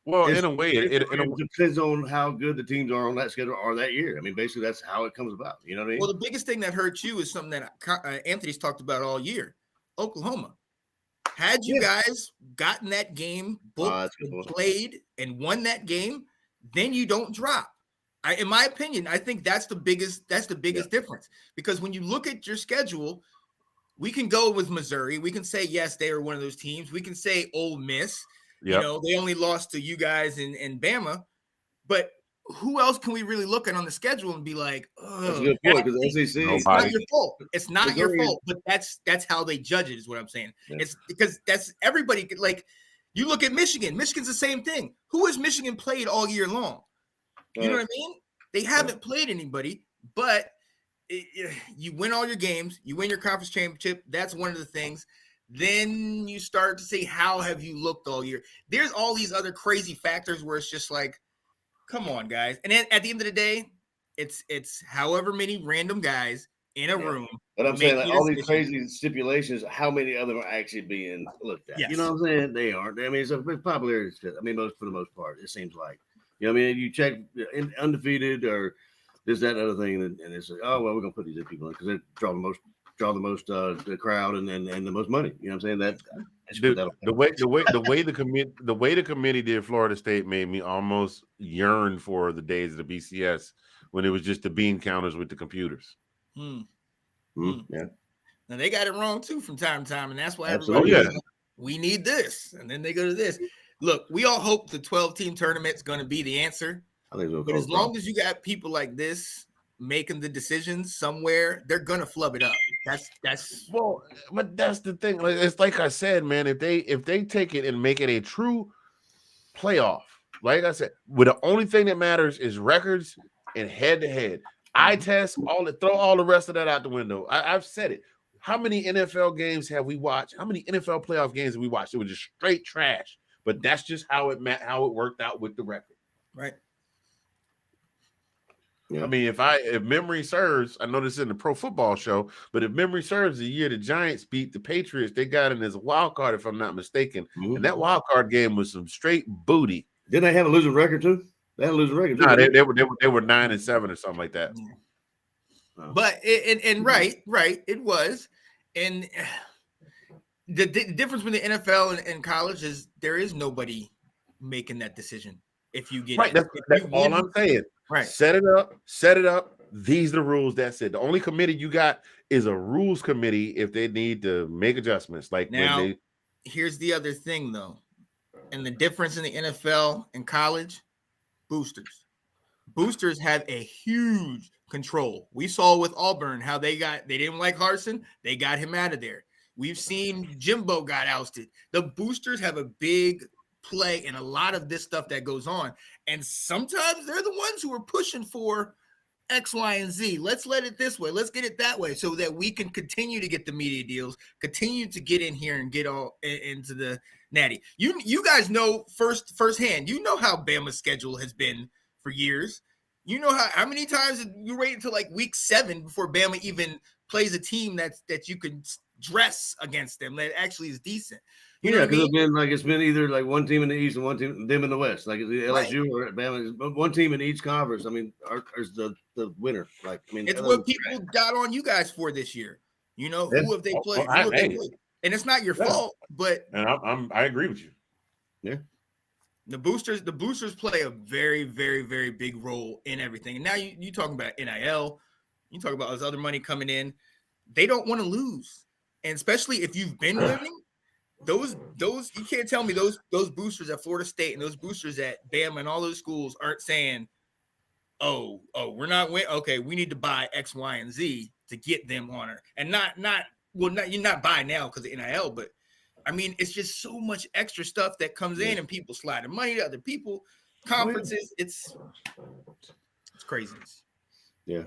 Well, in a way, it depends on how good the teams are on that schedule or that year. I mean, basically, that's how it comes about. You know what I mean? Well, the biggest thing that hurts you is something that Anthony's talked about all year. Oklahoma. Had you guys gotten that game booked and played and won that game, then you don't drop. In my opinion, I think that's the biggest difference. Because when you look at your schedule, we can go with Missouri. We can say, yes, they are one of those teams. We can say Ole Miss. Yep. They only lost to you guys and Bama. But who else can we really look at on the schedule and be like, oh, that's a good point, because SEC, it's not your fault. It's not Missouri, your fault, but that's how they judge it, is what I'm saying. Yeah. It's because that's everybody. Like, you look at Michigan. Michigan's the same thing. Who has Michigan played all year long? You know what I mean? They haven't played anybody, but you win all your games. You win your conference championship. That's one of the things. Then you start to say, how have you looked all year? There's all these other crazy factors where it's just like, come on, guys. And then at the end of the day, it's however many random guys in a room. But I'm saying, like, all these crazy stipulations, how many of them are actually being looked at? Yes. You know what I'm saying? They aren't. I mean, it's a popularity. I mean, for the most part, it seems like. You know what I mean? You check undefeated or this, that, other thing, and it's like, oh, well, we're going to put these people in because they draw the most the crowd and the most money. You know what I'm saying? The way the committee did Florida State made me almost yearn for the days of the BCS when it was just the bean counters with the computers. Yeah. Now they got it wrong too from time to time, and that's why everybody we need this, and then they go to this. Look, we all hope the 12-team tournament's going to be the answer. I think but as long as you got people like this making the decisions somewhere, they're gonna flub it up. That's well, but that's the thing. It's like I said, man. If they take it and make it a true playoff, like I said, where the only thing that matters is records and head-to-head. Eye test, throw all the rest of that out the window. I've said it. How many NFL games have we watched? How many NFL playoff games have we watched? It was just straight trash. But that's just how it worked out with the record. Right. Yeah. I mean, if memory serves, I know this isn't a pro football show, but if memory serves, the year the Giants beat the Patriots, they got in as a wild card, if I'm not mistaken. Mm-hmm. And that wild card game was some straight booty. Didn't they have a losing record too? They had a losing record. No, they were 9-7 or something like that. But right, it was. And the difference between the NFL and college is there is nobody making that decision. If you get right, that's all I'm saying. Right. Set it up. These are the rules. That's it. The only committee you got is a rules committee if they need to make adjustments. Like now, here's the other thing though. And the difference in the NFL and college, boosters. Boosters have a huge control. We saw with Auburn how they didn't like Harsin, they got him out of there. We've seen Jimbo got ousted. The boosters have a big play in a lot of this stuff that goes on. And sometimes they're the ones who are pushing for X, Y, and Z. Let's let it this way. Let's get it that way so that we can continue to get the media deals, continue to get in here and get all into the natty. You guys know firsthand, you know how Bama's schedule has been for years. You know how many times you wait until like week 7 before Bama even plays a team that you can dress against them that actually is decent. You know because it's been either like one team in the East and one team them in the West, like LSU or Bama. One team in each conference. I mean, is the winner. Like, I mean, it's what people got on you guys for this year. You know, who have they played? And it's not your fault, but I agree with you. Yeah. The boosters play a very, very, very big role in everything. And now you talking about NIL, you talk about this other money coming in. They don't want to lose, and especially if you've been winning. Those you can't tell me those boosters at Florida State and those boosters at Bama and all those schools aren't saying, oh, we're not winning. Okay, we need to buy X, Y, and Z to get them on her, and you're not buying now because of NIL, but I mean it's just so much extra stuff that comes in and people sliding money to other people, conferences. It's craziness. Yeah,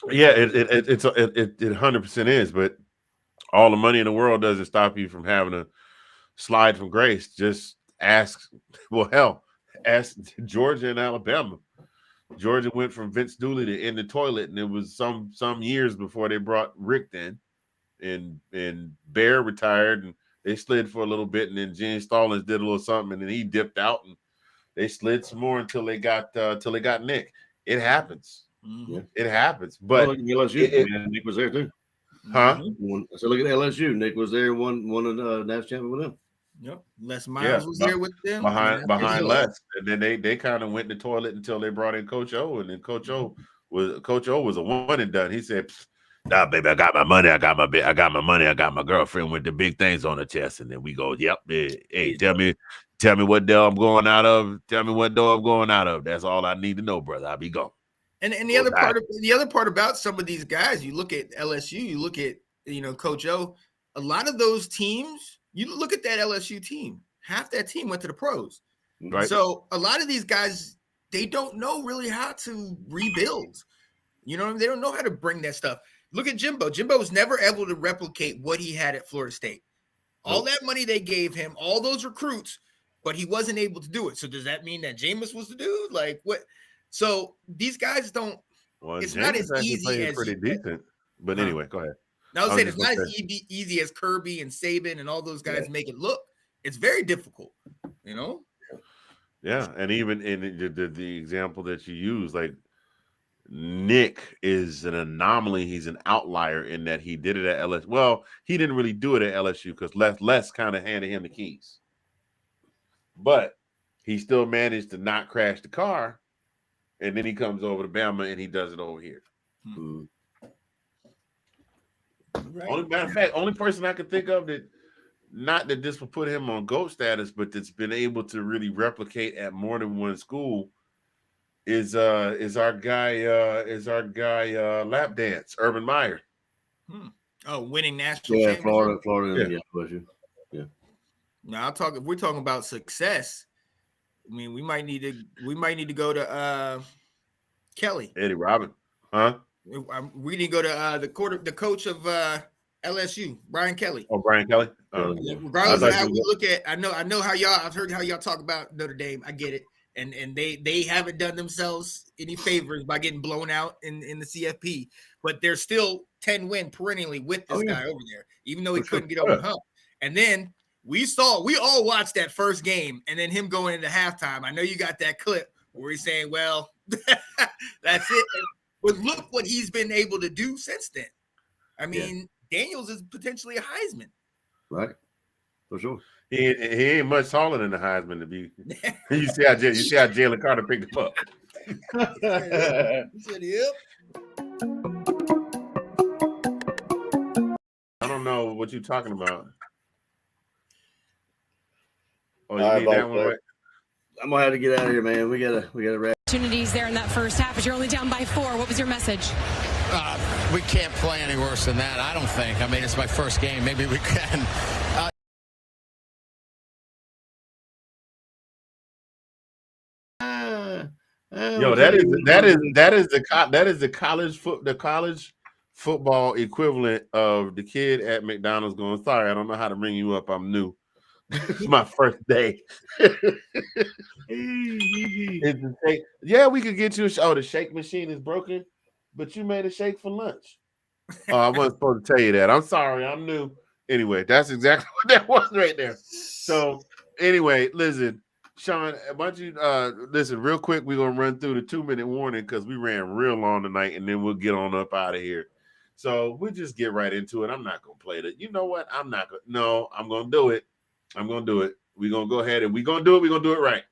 it 100% is, but all the money in the world doesn't stop you from having a slide from grace. Just ask Georgia and Alabama. Georgia went from Vince Dooley to In the Toilet, and it was some years before they brought Rick in. And Bear retired, and they slid for a little bit, and then Gene Stallings did a little something, and then he dipped out, and they slid some more until they got Nick. It happens. Yeah. It happens. But Nick was there too. Huh? So look at LSU. Nick was there, won a national champion with them. Yep. Les Miles was there with them. Behind Les. And then they kind of went to the toilet until they brought in Coach O. And then Coach O was a one and done. He said, "Nah, baby, I got my money. I got my money. I got my girlfriend with the big things on her chest." And then we go, "Yep, hey, tell me what door I'm going out of. Tell me what door I'm going out of. That's all I need to know, brother. I'll be gone." And the other part about some of these guys, you look at LSU, you look at Coach O. A lot of those teams, you look at that LSU team. Half that team went to the pros. Right. So a lot of these guys, they don't know really how to rebuild. They don't know how to bring that stuff. Look at Jimbo. Jimbo was never able to replicate what he had at Florida State. All that money they gave him, all those recruits, but he wasn't able to do it. So does that mean that Jameis was the dude? Like what? So these guys don't. Well, it's Jameis not as easy as pretty decent. But anyway, go ahead. I was saying it's not as easy as Kirby and Saban and all those guys make it look. It's very difficult, Yeah, and even in the example that you use, like Nick is an anomaly. He's an outlier in that he did it at LSU. Well, he didn't really do it at LSU because Les kind of handed him the keys, but he still managed to not crash the car. And then he comes over to Bama and he does it over here. Right. Only person I can think of that, not that this will put him on GOAT status, but that's been able to really replicate at more than one school is our guy lap dance, Urban Meyer. Oh, winning national championship. Florida. Yeah. Now if we're talking about success, I mean, we might need to go to Kelly. Eddie Robin. Huh? We need to go to the coach of LSU, Brian Kelly. Oh, Brian Kelly. Regardless of how we look at, I know how I've heard how y'all talk about Notre Dame. I get it. And they haven't done themselves any favors by getting blown out in the CFP, but they're still 10-win perennially with this guy over there, even though he couldn't get over the hump. And then we all watched that first game, and then him going into halftime. I know you got that clip where he's saying, "Well, that's it." But look what he's been able to do since then. I mean, Daniels is potentially a Heisman, right? For sure. He ain't much taller than the Heisman to be. You see how Jalen Carter picked him up. He said, "Yep." I don't know what you're talking about. Oh, you need that one, right? I'm gonna have to get out of here, man. We gotta wrap. Opportunities there in that first half, but you're only down by 4. What was your message? We can't play any worse than that, I don't think. I mean, it's my first game. Maybe we can. Yo, that is the college football equivalent of the kid at McDonald's going, "Sorry, I don't know how to ring you up. I'm new. It's my first day." Yeah, we could get you the shake machine is broken, but you made a shake for lunch. Oh, I wasn't supposed to tell you that. I'm sorry, I'm new. Anyway, that's exactly what that was right there. So anyway, listen, Sean, why don't you listen real quick? We're gonna run through the 2-minute warning because we ran real long tonight, and then we'll get on up out of here. So we'll just get right into it. I'm not gonna play that. You know what? I'm gonna do it. I'm gonna do it. We're gonna go ahead and we're gonna do it right.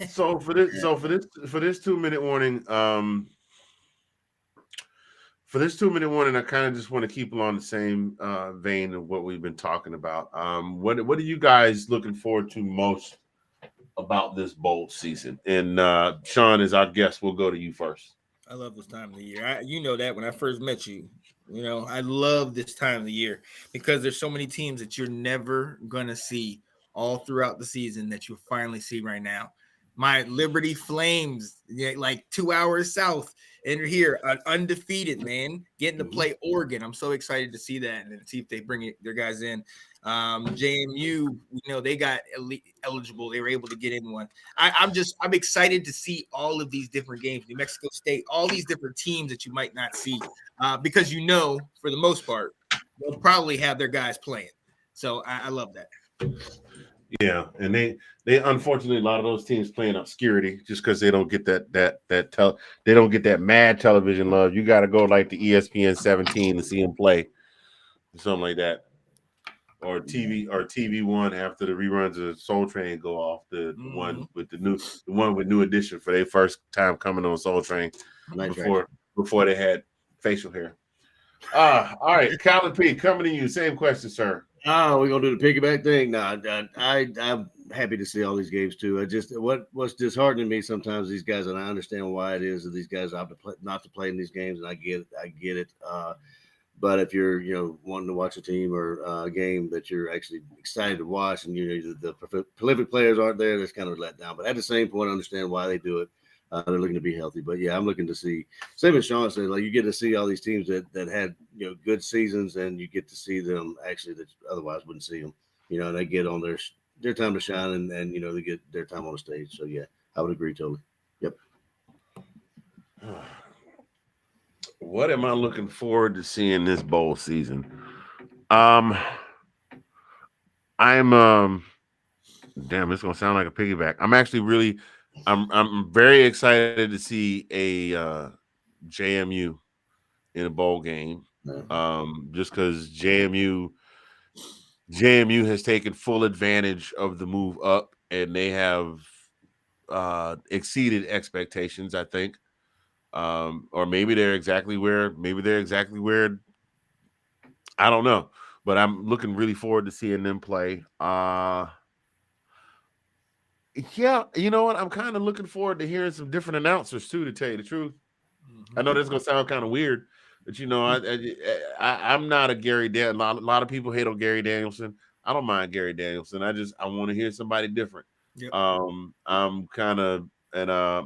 So for this 2-minute warning, I kind of just want to keep along the same vein of what we've been talking about. What are you guys looking forward to most about this bowl season? And Sean, as our guest, we'll go to you first. I love this time of the year. You know that when I first met you, I love this time of the year because there's so many teams that you're never gonna see all throughout the season that you'll finally see right now. My Liberty Flames, like 2 hours south, and here undefeated, man, getting to play Oregon. I'm so excited to see that and see if they bring their guys in. JMU, they got eligible. They were able to get in one. I'm excited to see all of these different games. New Mexico State, all these different teams that you might not see, because for the most part, they'll probably have their guys playing. So I love that. Yeah, and they unfortunately, a lot of those teams playing obscurity just because they don't get they don't get that mad television love. You got to go like the ESPN 17 to see them play, something like that, or TV1 after the reruns of Soul Train go off. The one with New Edition for their first time coming on Soul Train before they had facial hair. All right, Colin P, coming to you. Same question, sir. Oh, we're gonna do the piggyback thing. No, I'm happy to see all these games too. What's disheartening me sometimes, these guys, and I understand why it is that these guys opt not to play in these games, and I get it. But if you're wanting to watch a team or a game that you're actually excited to watch, and the prolific players aren't there, that's kind of let down. But at the same point, I understand why they do it. They're looking to be healthy, but yeah, I'm looking to see. Same as Sean said, like you get to see all these teams that had good seasons, and you get to see them actually that otherwise wouldn't see them. And they get on their time to shine, and they get their time on the stage. So yeah, I would agree totally. Yep. What am I looking forward to seeing this bowl season? I'm damn, it's gonna sound like a piggyback. I'm very excited to see a JMU in a bowl game. Just because JMU has taken full advantage of the move up, and they have exceeded expectations, I think. Or maybe they're exactly where I don't know. But I'm looking really forward to seeing them play. Yeah, you know what? I'm kind of looking forward to hearing some different announcers too, to tell you the truth. I know that's gonna sound kind of weird, but I'm not a Gary Danielson. A lot of people hate on Gary Danielson. I don't mind Gary Danielson. I want to hear somebody different. Yep. I'm kind of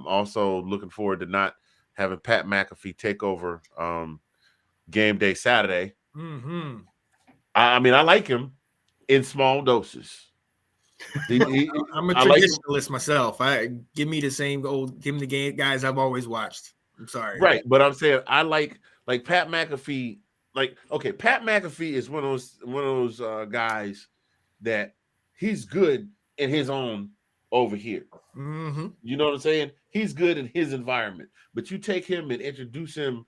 also looking forward to not having Pat McAfee take over game day Saturday. Mm-hmm. I mean, I like him in small doses. I'm a traditionalist myself. Give me the guys I've always watched. I'm sorry. Right, but I'm saying I like Pat McAfee. Pat McAfee is one of those guys that he's good in his own over here. Mm-hmm. You know what I'm saying? He's good in his environment, but you take him and introduce him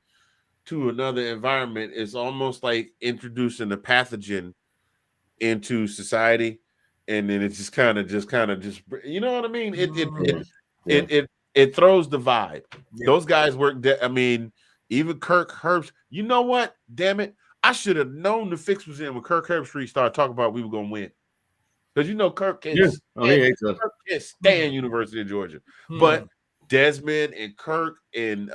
to another environment, it's almost like introducing a pathogen into society. And then it's just kind of you know what I mean? It throws the vibe. Yeah. Those guys work. I mean, even Kirk Herbstreit. You know what? Damn it! I should have known the fix was in when Kirk Herbstreit started talking about we were going to win. Because Kirk can stand University of Georgia, but Desmond and Kirk and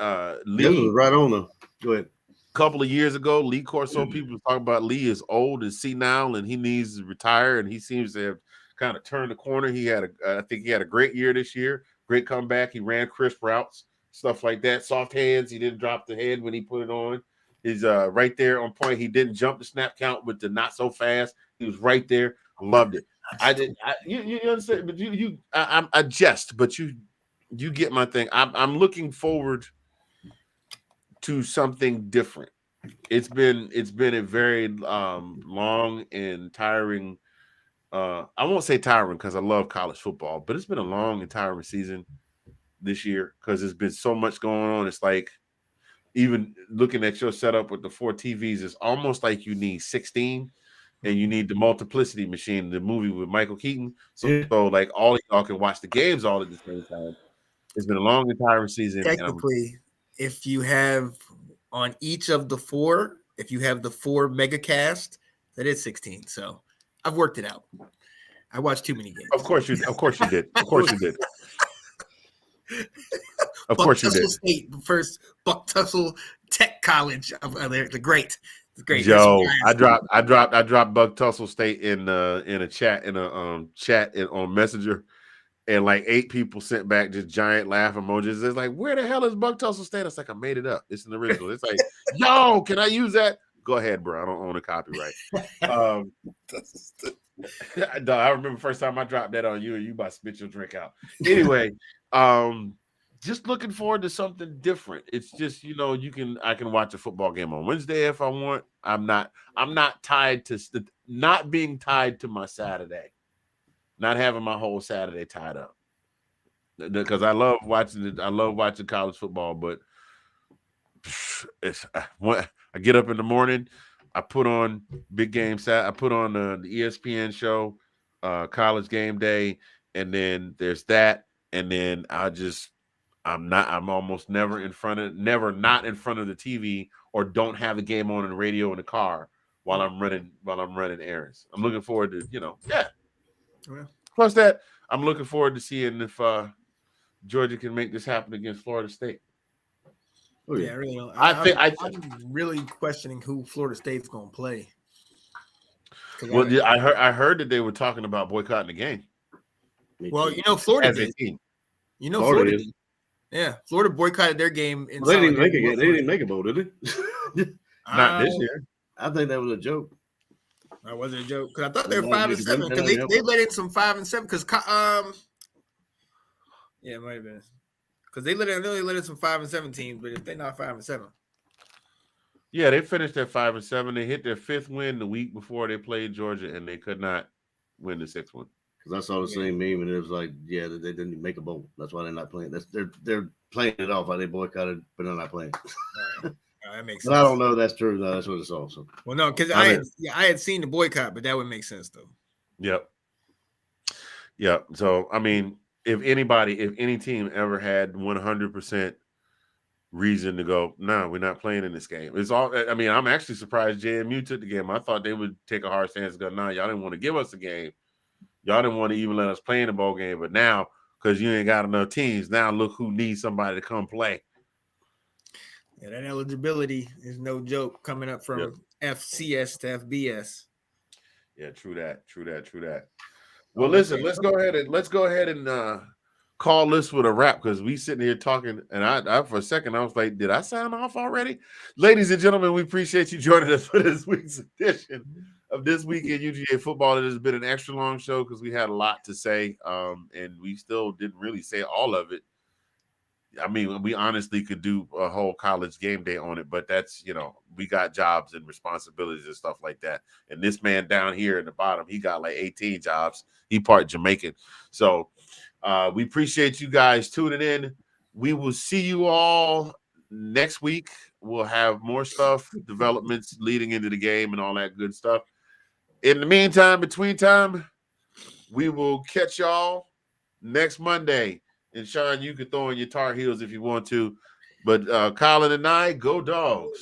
Lee. This was right on them. Go ahead. A couple of years ago, Lee Corso, people were talking about Lee is old and senile and he needs to retire, and he seems to have kind of turned the corner. I think he had a great year this year, great comeback. He ran crisp routes, stuff like that. Soft hands. He didn't drop the head when he put it on. He's right there on point. He didn't jump the snap count with the not so fast. He was right there. Loved it. You understand? But I jest, but you get my thing. I'm looking forward to something different. It's been a very long and tiring. I won't say tiring because I love college football, but it's been a long and tiring season this year because there's been so much going on. It's like even looking at your setup with the 4 TVs, it's almost like you need 16, and you need the multiplicity machine, the movie with Michael Keaton. So like all of y'all can watch the games all at the same time. It's been a long and tiring season. Technically, if you have on each of the 4, if you have the 4 mega cast, that is 16. So I've worked it out. I watched too many games. Of course you did. Of course you did. Of course you did. Of course you did. State, the first Buck Tussle Tech College. The great. Yo, I dropped Buck Tussle State in a chat on Messenger, And like 8 people sent back just giant laugh emojis. It's like, where the hell is Buck Tussle stand? It's like, I made it up. It's an original. It's like, yo, can I use that? Go ahead, bro. I don't own a copyright. No, I remember first time I dropped that on you, and you about to spit your drink out. Anyway, just looking forward to something different. It's just, I can watch a football game on Wednesday if I want. I'm not tied to not being tied to my Saturday. Not having my whole Saturday tied up, because I love watching it. I love watching college football, but I get up in the morning, I put on Big Game Sat. I put on the ESPN show, College Game Day, and then there's that, and then I'm almost never not in front of the TV, or don't have the game on the radio in the car while I'm running errands. I'm looking forward to yeah. Well, Plus that, I'm looking forward to seeing if Georgia can make this happen against Florida State. Oh, yeah, I really don't. I'm really questioning who Florida State's going to play. Well, I heard that they were talking about boycotting the game. Well, Florida as did. a team. Florida did. Yeah, Florida boycotted their game. They didn't even make it yet. They didn't make a bowl, did they? Not this year. I think that was a joke. That wasn't a joke, because I thought they were 5-7, because they let in some 5-7, because yeah, it might have been, because they let in some 5-7 teams, but if they're not 5-7, yeah, they finished at 5-7. They hit their 5th win the week before they played Georgia, and they could not win the 6th one. Because I saw the same meme, and it was like, yeah, they didn't make a bowl. That's why they're not playing. They're playing it off. How they boycotted, but they're not playing. That makes sense. But I don't know if that's true. No, that's what it's also. Well, no, because I had seen the boycott, but that would make sense though. Yep. So I mean, if any team ever had 100% reason to go, no, we're not playing in this game. It's all. I mean, I'm actually surprised JMU took the game. I thought they would take a hard stance and go, no, y'all didn't want to give us the game. Y'all didn't want to even let us play in the bowl game. But now, because you ain't got enough teams, now look who needs somebody to come play. Yeah, that eligibility is no joke, coming up from FCS to FBS. Yeah, true that. Well, listen, let's go ahead and call this with a wrap, because we sitting here talking, and I for a second I was like, did I sign off already? Ladies and gentlemen, we appreciate you joining us for this week's edition of This Week in UGA Football. It has been an extra long show because we had a lot to say, and we still didn't really say all of it. I mean, we honestly could do a whole college game day on it, but that's, we got jobs and responsibilities and stuff like that. And this man down here in the bottom, he got like 18 jobs. He part Jamaican. So we appreciate you guys tuning in. We will see you all next week. We'll have more stuff, developments leading into the game and all that good stuff. In the meantime, between time, we will catch y'all next Monday. And Sean, you can throw in your Tar Heels if you want to. But Colin and I, go Dogs.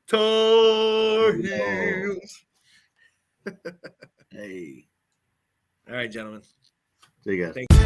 Tar Heels. Hey. All right, gentlemen. See you guys. Thank you.